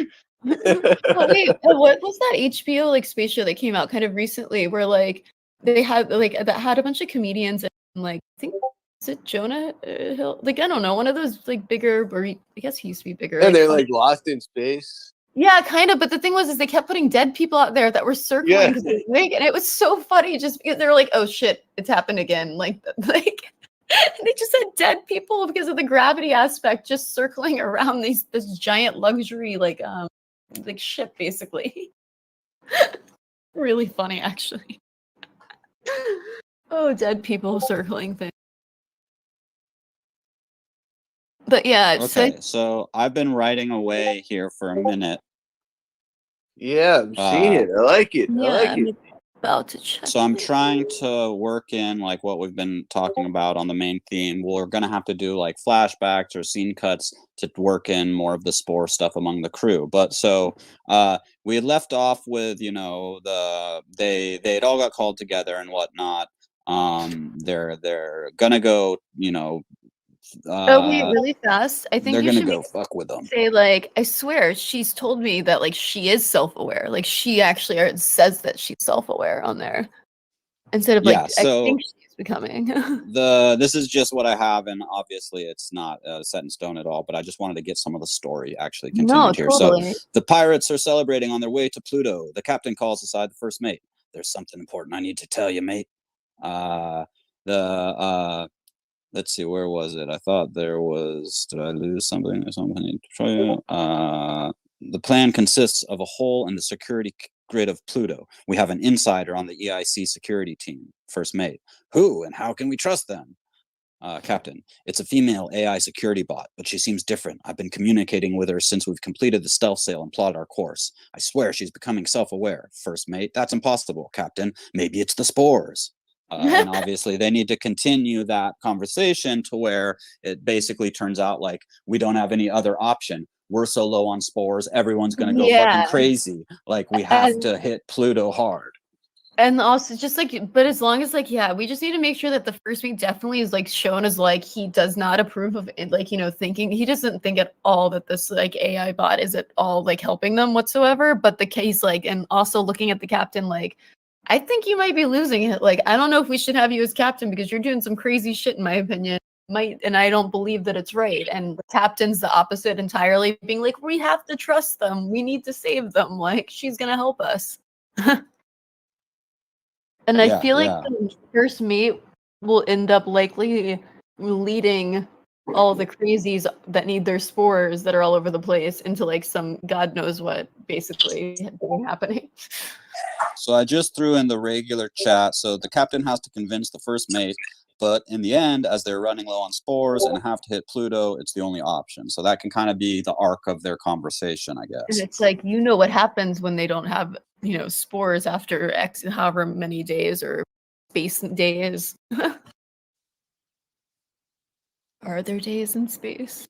S3: Oh, wait, what was that HBO like space show that came out kind of recently where like they had like that had a bunch of comedians and like I think is it Jonah Hill, like I don't know, one of those like bigger, or I guess he used to be bigger,
S2: and they're like lost in space.
S3: Yeah, kind of. But the thing was they kept putting dead people out there that were circling, and it was so funny just because they were like, oh shit, it's happened again. Like they just had dead people because of the gravity aspect, just circling around this giant luxury like ship, basically. Really funny, actually. Oh, dead people circling things. But yeah,
S1: okay. So I've been writing away here for a minute.
S2: Yeah, I'm seeing it. I like it.
S3: Yeah,
S2: I like it.
S3: About to check.
S1: So I'm trying to work in like what we've been talking about on the main theme. We're gonna have to do like flashbacks or scene cuts to work in more of the spore stuff among the crew. But so we had left off with, you know, they had all got called together and whatnot. They're gonna go, you know.
S3: Oh wait, really fast. I think
S1: they're
S3: you
S1: gonna
S3: should
S1: go fuck with them.
S3: say like, I swear she's told me that like she is self-aware. Like she actually says that she's self-aware on there. Instead of like,
S1: Yeah, so
S3: I think she's becoming.
S1: This is just what I have, and obviously it's not set in stone at all, but I just wanted to get some of the story actually continued here.
S3: Totally.
S1: So the pirates are celebrating on their way to Pluto. The captain calls aside the first mate. There's something important I need to tell you, mate. Let's see, where was it? I thought there was, did I lose something or something I need to show you? The plan consists of a hole in the security grid of Pluto. We have an insider on the EIC security team, first mate. Who and how can we trust them? Captain, it's a female AI security bot, but she seems different. I've been communicating with her since we've completed the stealth sail and plotted our course. I swear she's becoming self-aware. First mate, that's impossible, Captain. Maybe it's the spores. And obviously they need to continue that conversation to where it basically turns out like we don't have any other option. We're so low on spores, everyone's gonna go fucking crazy. Like we have to hit Pluto hard.
S3: And also just like, but as long as like, yeah, we just need to make sure that the first week definitely is like shown as like he does not approve of it, like, you know, thinking he doesn't think at all that this like AI bot is at all like helping them whatsoever. But the case like, and also looking at the captain like, I think you might be losing it. Like, I don't know if we should have you as captain because you're doing some crazy shit in my opinion. And I don't believe that it's right. And the captain's the opposite entirely, being like, we have to trust them. We need to save them. Like, she's gonna help us. And I feel like the first mate will end up likely leading all the crazies that need their spores that are all over the place into like some God knows what basically happening.
S1: So I just threw in the regular chat. So the captain has to convince the first mate, but in the end, as they're running low on spores and have to hit Pluto, it's the only option. So that can kind of be the arc of their conversation, I guess.
S3: And it's like, you know what happens when they don't have, you know, spores after X however many days or space days. Are there days in space?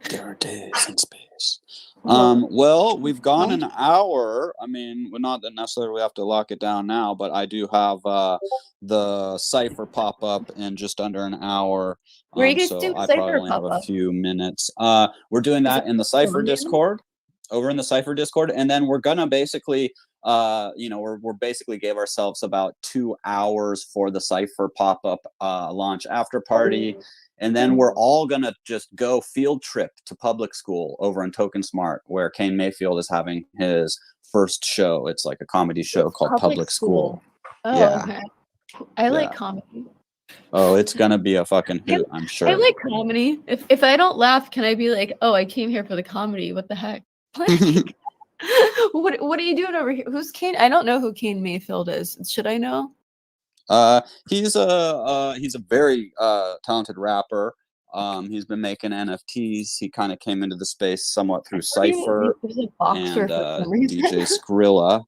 S1: There are days in space. Well, we've gone an hour. I mean, we're not necessarily we have to lock it down now, but I do have the cipher pop up in just under an hour.
S3: Where you guys
S1: so
S3: do
S1: I
S3: cipher
S1: probably only have
S3: pop
S1: a
S3: up?
S1: few minutes. We're doing that in the cipher Discord, over in the cipher Discord, and then we're gonna basically you know, we're basically gave ourselves about 2 hours for the cipher pop up launch after party. And then we're all gonna just go field trip to public school over in Token Smart, where Kane Mayfield is having his first show. It's like a comedy show called Public School.
S3: Oh, yeah. Okay. I like comedy.
S1: Oh, it's gonna be a fucking hoot, I'm sure.
S3: I like comedy. If I don't laugh, can I be like, oh, I came here for the comedy? What the heck? What are you doing over here? Who's Kane? I don't know who Kane Mayfield is. Should I know?
S1: He's a very talented rapper. He's been making NFTs. He kind of came into the space somewhat through Cypher and DJ Skrilla.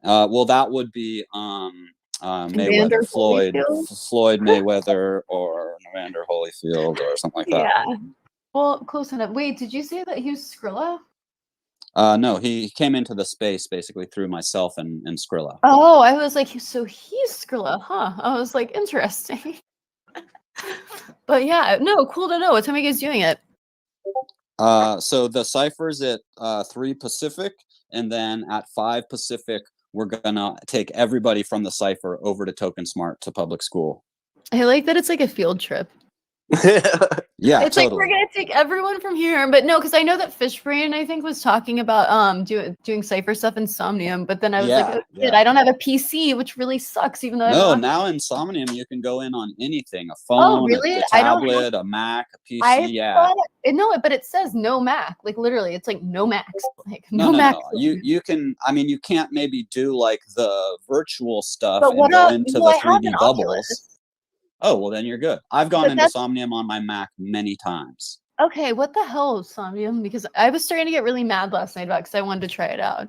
S1: Well, that would be Mayweather, Floyd Mayweather, or Evander Holyfield, or something like that.
S3: Yeah. Well, close enough. Wait, did you say that he was Skrilla?
S1: No, he came into the space basically through myself and Skrilla.
S3: Oh, I was like, so he's Skrilla, huh? I was like, interesting. But yeah, no, cool to know. What time are you guys doing it?
S1: So the cipher's at 3 Pacific, and then at 5 Pacific, we're gonna take everybody from the cipher over to Token Smart to public school.
S3: I like that it's like a field trip.
S1: Yeah,
S3: it's like we're gonna take everyone from here, but no, because I know that Fishbrain I think was talking about doing cipher stuff in Somnium, but then I was like, oh, shit, I don't have a PC, which really sucks. Even though
S1: now in Somnium you can go in on anything: a
S3: oh,
S1: phone,
S3: really?
S1: a tablet, a Mac, a PC.
S3: I no, but it says no Mac. Like literally, it's like no Macs. Like no Mac.
S1: You can. I mean, you can't maybe do like the virtual stuff
S3: but
S1: and go into the 3D bubbles.
S3: Oculus.
S1: Oh, well, then you're good. I've gone into Somnium on my Mac many times.
S3: Okay, what the hell is Somnium? Because I was starting to get really mad last night about because I wanted to try it out.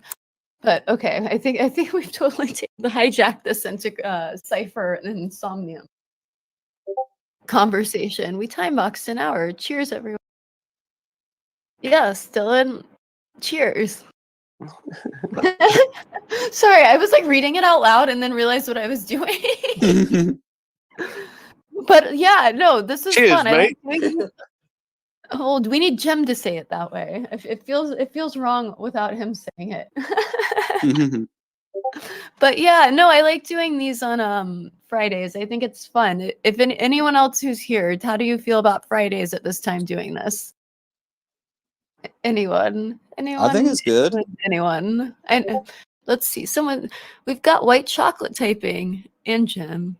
S3: But okay, I think we've totally hijacked this into Cypher and Somnium conversation. We time boxed an hour. Cheers, everyone. Yes, Dylan. Cheers. Sorry, I was like reading it out loud and then realized what I was doing. But yeah, no, this is
S2: Cheers,
S3: fun.
S2: mate.
S3: Oh, we need Jem to say it that way. It feels wrong without him saying it. But yeah, no, I like doing these on Fridays. I think it's fun. If anyone else who's here, how do you feel about Fridays at this time doing this? Anyone?
S1: I think it's good.
S3: Anyone? Let's see. We've got white chocolate typing and Jem.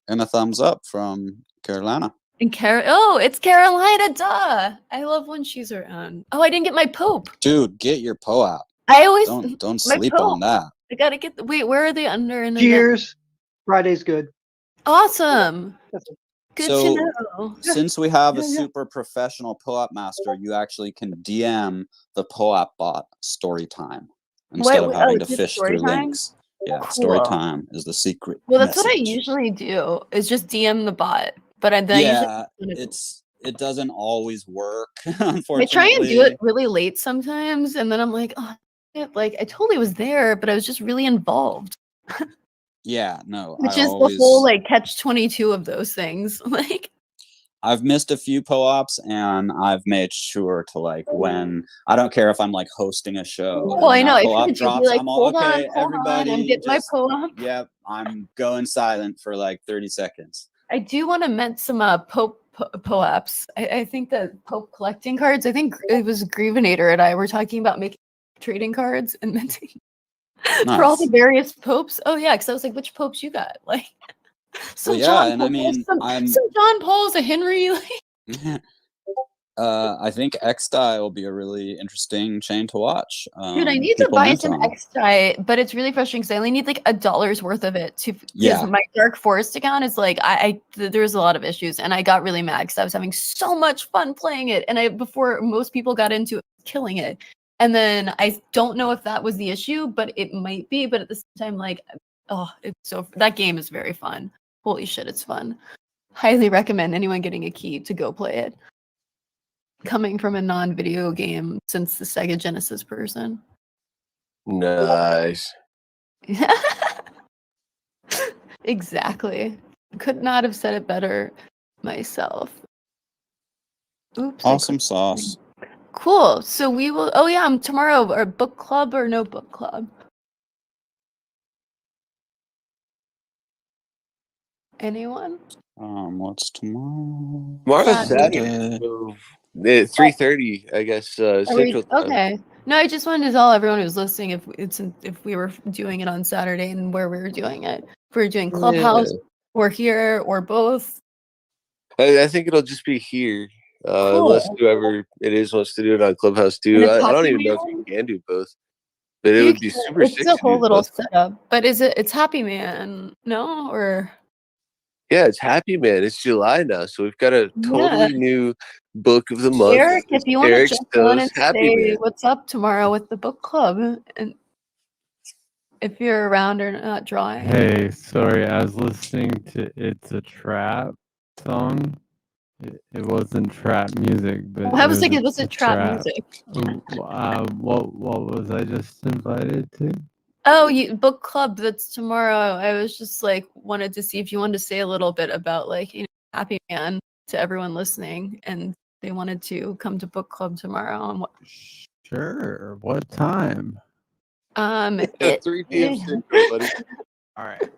S1: And a thumbs up from Carolina.
S3: And it's Carolina, duh. I love when she's around. Oh, I didn't get my Pope.
S1: Dude, get your Poe out.
S3: I always
S1: don't sleep on that.
S3: I gotta get where are they under?
S4: Cheers. Friday's good.
S3: Awesome. Good to know.
S1: Since we have a super professional POAP master, you actually can DM the POAP bot story time instead of having to fish through links. Yeah, cool. Story time is the secret.
S3: Well, that's what I usually do. Is just DM the bot, but
S1: it doesn't always work. Unfortunately,
S3: I try and do it really late sometimes, and then I'm like, oh, like I totally was there, but I was just really involved.
S1: Yeah, no.
S3: Which is the whole like catch-22 of those things. Like
S1: I've missed a few POAPs and I've made sure to like when I don't care if I'm like hosting a show.
S3: Oh, I know.
S1: POAP drops,
S3: like,
S1: I'm all okay,
S3: hold
S1: everybody.
S3: I'm getting my POAP.
S1: Yep, I'm going silent for like 30 seconds.
S3: I do want to mint some Pope POAPs. I think that Pope collecting cards, I think it was Grievinator and I were talking about making trading cards and minting. Nice. For all the various popes. Oh yeah, because I was like, which popes you got? Like,
S1: some John
S3: Paul's a Henry. Like.
S1: I think X-Die will be a really interesting chain to watch.
S3: Dude, I need to buy some X-Die, but it's really frustrating because I only need like $1 worth of it to. Yeah. My Dark Forest account is like there's a lot of issues, and I got really mad because I was having so much fun playing it, and before most people got into it, killing it. And then I don't know if that was the issue, but it might be. But at the same time, like, oh, that game is very fun. Holy shit, it's fun. Highly recommend anyone getting a key to go play it. Coming from a non-video game since the Sega Genesis person.
S2: Nice.
S3: Exactly. Could not have said it better myself. Oops.
S1: Awesome sauce.
S3: Cool. So we will. Oh yeah, tomorrow. Or book club or no book club? Anyone?
S1: What's tomorrow?
S2: Tomorrow's Saturday. 3:30, I guess. Central time.
S3: Okay. No, I just wanted to tell everyone who's listening if we were doing it on Saturday and where we were doing it. If we were doing Clubhouse or here or both.
S2: I think it'll just be here. Cool. Unless whoever it is wants to do it on Clubhouse too. I don't even know if you can do both. But it would be super sick.
S3: It's a whole little setup. But it's Happy Man, no? Or
S2: yeah, it's Happy Man. It's July now, so we've got a totally new book of the month.
S3: Eric, if you want to jump on and say what's up tomorrow with the book club, and if you're around or not drawing.
S5: Hey, sorry, I was listening to "It's a Trap" song. It wasn't trap music, but
S3: I was thinking it was trap music.
S5: What was I just invited to?
S3: Oh, book club. That's tomorrow. I was just like wanted to see if you wanted to say a little bit about like Happy Man to everyone listening, and they wanted to come to book club tomorrow. And
S5: Sure. What time?
S2: 3 p.m. Central, buddy.
S5: All right.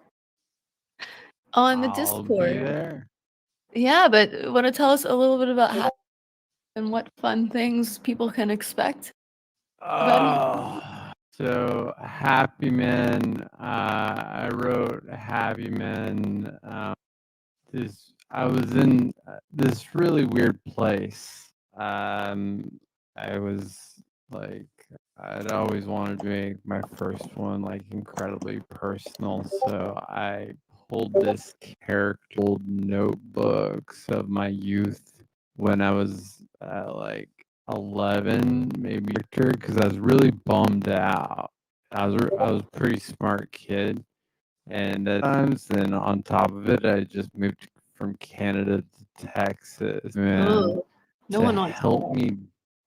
S3: On the Discord.
S5: I'll be there.
S3: Yeah, but want to tell us a little bit about how and what fun things people can expect?
S5: So Happy Men. I wrote Happy Men. I was in this really weird place. I was like, I'd always wanted to make my first one like incredibly personal, so I pulled this character old notebooks of my youth when I was like 11, maybe, because I was really bummed out. I was a pretty smart kid, and at times, and on top of it, I just moved from Canada to Texas, man,
S3: No
S5: to
S3: one wants
S5: help me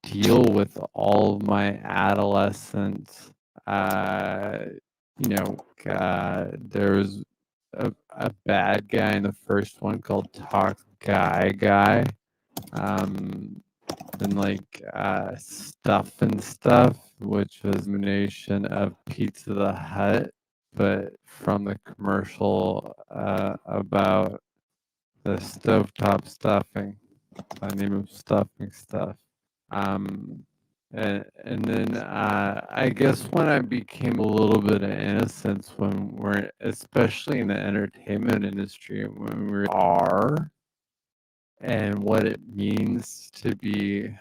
S5: deal with all of my adolescence. There was a bad guy in the first one called Toxic Guy. And like Stuff and Stuff, which was a combination of Pizza the Hut, but from the commercial about the stovetop stuffing, by the name of Stuffing Stuff. And then I guess when I became a little bit of innocence, when we're especially in the entertainment industry, when we are, and what it means to be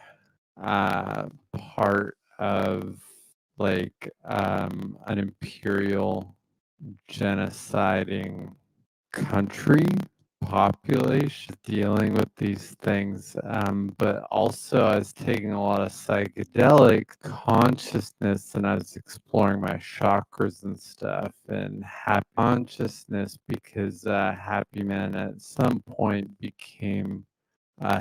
S5: part of like an imperial genociding country population dealing with these things, but also I was taking a lot of psychedelic consciousness, and I was exploring my chakras and stuff, and happy consciousness, because Happy Man at some point became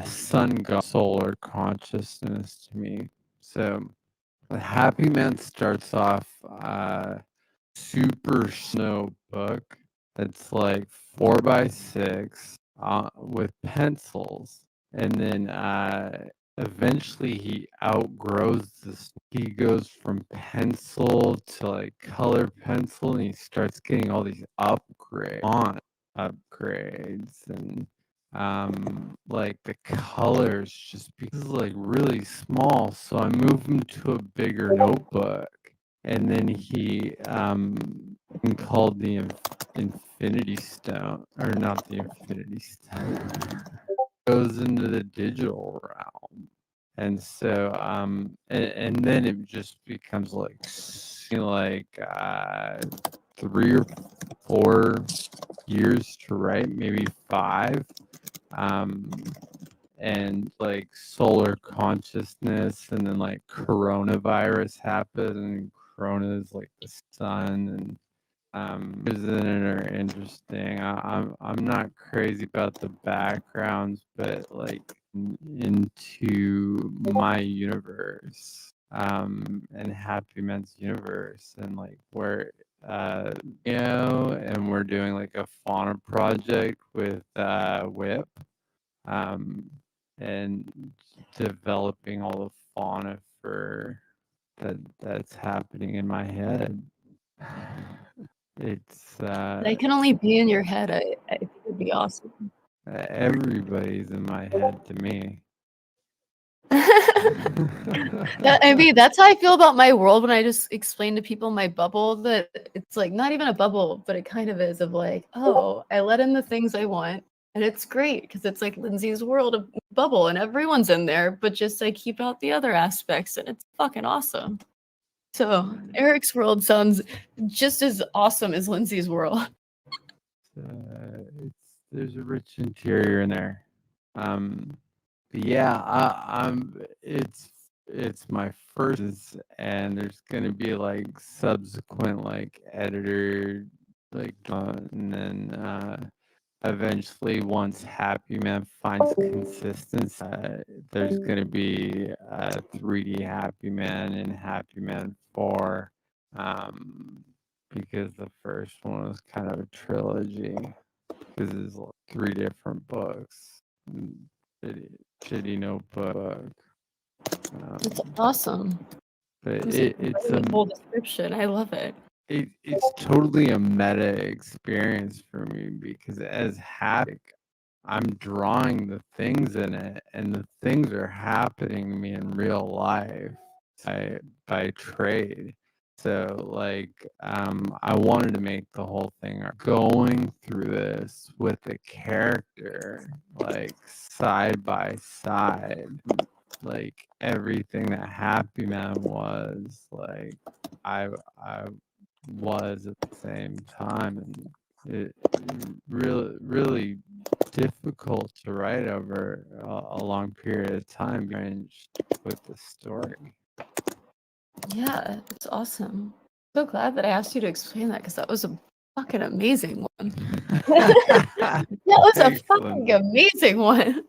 S5: sun god solar consciousness to me. So the Happy Man starts off super snow book. It's like 4x6 with pencils, and then eventually he outgrows this. He goes from pencil to like color pencil, and he starts getting all these upgrades, and like the colors just because like really small, so I move him to a bigger notebook, and then he called the Infinity Stone, or not the Infinity Stone, goes into the digital realm. And so and then it just becomes like 3 or 4 years to write, maybe 5. And like solar consciousness, and then like coronavirus happened, and corona is like the sun, and isn't it interesting? I'm not crazy about the backgrounds, but like into my universe, and Happy Man's universe, and like where and we're doing like a fauna project with WIPP, and developing all the fauna for that's happening in my head. It's
S3: They can only be in your head. I think it'd be awesome.
S5: Everybody's in my head to me.
S3: I mean, that's how I feel about my world when I just explain to people my bubble, that it's like not even a bubble, but it kind of is, of like, oh, I let in the things I want, and it's great because it's like Lindsay's world of bubble and everyone's in there, but just like keep out the other aspects, and it's fucking awesome. So Eric's world sounds just as awesome as Lindsay's world.
S5: There's a rich interior in there. But yeah, it's my first, and there's gonna be like subsequent like editor, like and then eventually, once Happy Man finds consistency, there's gonna be a 3D Happy Man and Happy Man 4, because the first one was kind of a trilogy, because it's like 3 different books. Shitty notebook.
S3: It's awesome.
S5: But it's a
S3: whole description. I love it.
S5: It's totally a meta experience for me, because as Happy, I'm drawing the things in it, and the things are happening to me in real life by trade. So like I wanted to make the whole thing going through this with the character, like side by side, like everything that Happy Man was, like I was at the same time, and it really difficult to write over a long period of time with the story.
S3: Yeah, it's awesome. So glad that I asked you to explain that because that was a fucking amazing one. That was a fucking amazing one.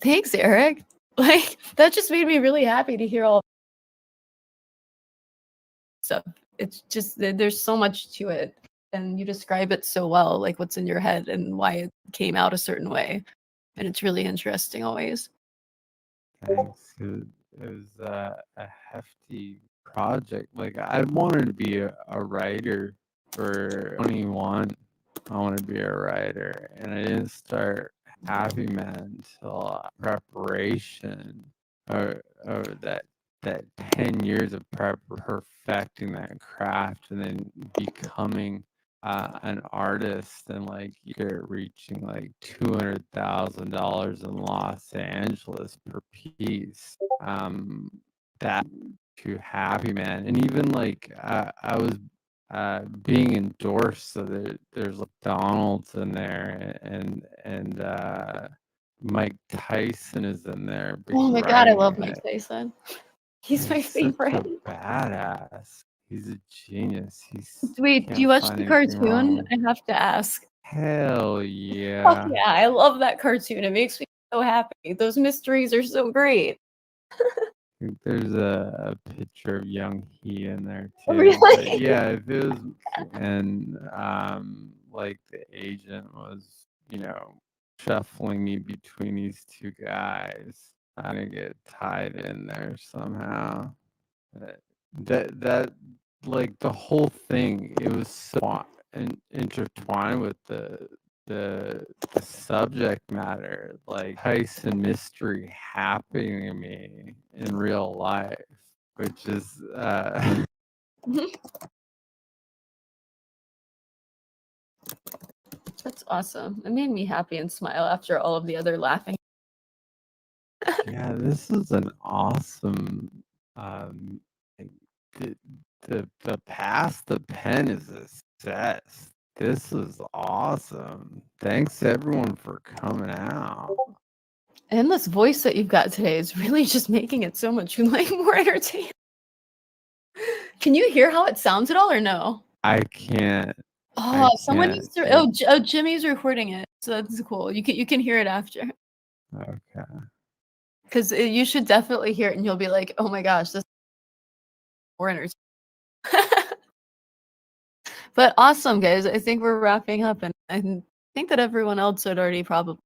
S3: Thanks, Eric. Like, that just made me really happy to hear all stuff. It's just, there's so much to it. And you describe it so well, like what's in your head and why it came out a certain way. And it's really interesting always.
S5: Thanks. It was a hefty project. Like, I wanted to be a writer for 21. I wanted to be a writer, and I didn't start Happy Man until preparation or that 10 years of perfecting that craft, and then becoming an artist, and like you're reaching like $200,000 in Los Angeles per piece. That to Happy Man, and even like I was being endorsed, so there's like McDonald's in there, and Mike Tyson is in there.
S3: Oh my god, I love Mike Tyson. He's my favorite.
S5: Such a badass. He's a genius.
S3: Wait, do you watch the cartoon? I have to ask.
S5: Hell yeah.
S3: Oh, yeah, I love that cartoon. It makes me so happy. Those mysteries are so great.
S5: There's a picture of young he in there too.
S3: Really?
S5: But yeah, it was, and like the agent was, shuffling me between these two guys. I'm gonna get tied in there somehow. That like the whole thing, it was so intertwined with the subject matter, like Tyson mystery happening to me in real life, which is
S3: That's awesome. It made me happy and smile after all of the other laughing.
S5: Yeah, this is an awesome the pass the pen is a success. This is awesome. Thanks everyone for coming out.
S3: And this voice that you've got today is really just making it so much like more entertaining. Can you hear how it sounds at all or no?
S5: I can't.
S3: Oh, someone needs to. Oh, Jimmy's recording it, so that's cool. You can hear it after.
S5: Okay.
S3: Because you should definitely hear it, and you'll be like, "Oh my gosh, this is more entertaining." But awesome, guys. I think we're wrapping up, and I think that everyone else had already probably.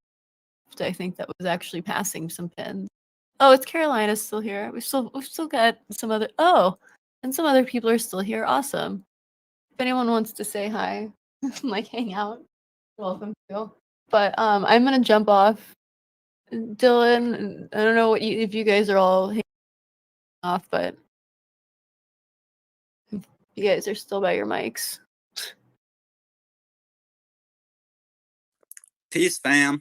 S3: I think that was actually passing some pins. Oh, it's Carolina's still here. We've still got some other. Oh, and some other people are still here. Awesome. If anyone wants to say hi, like hang out, welcome to. But I'm gonna jump off. Dylan, I don't know if you guys are all hanging off, but you guys are still by your mics.
S1: Peace, fam.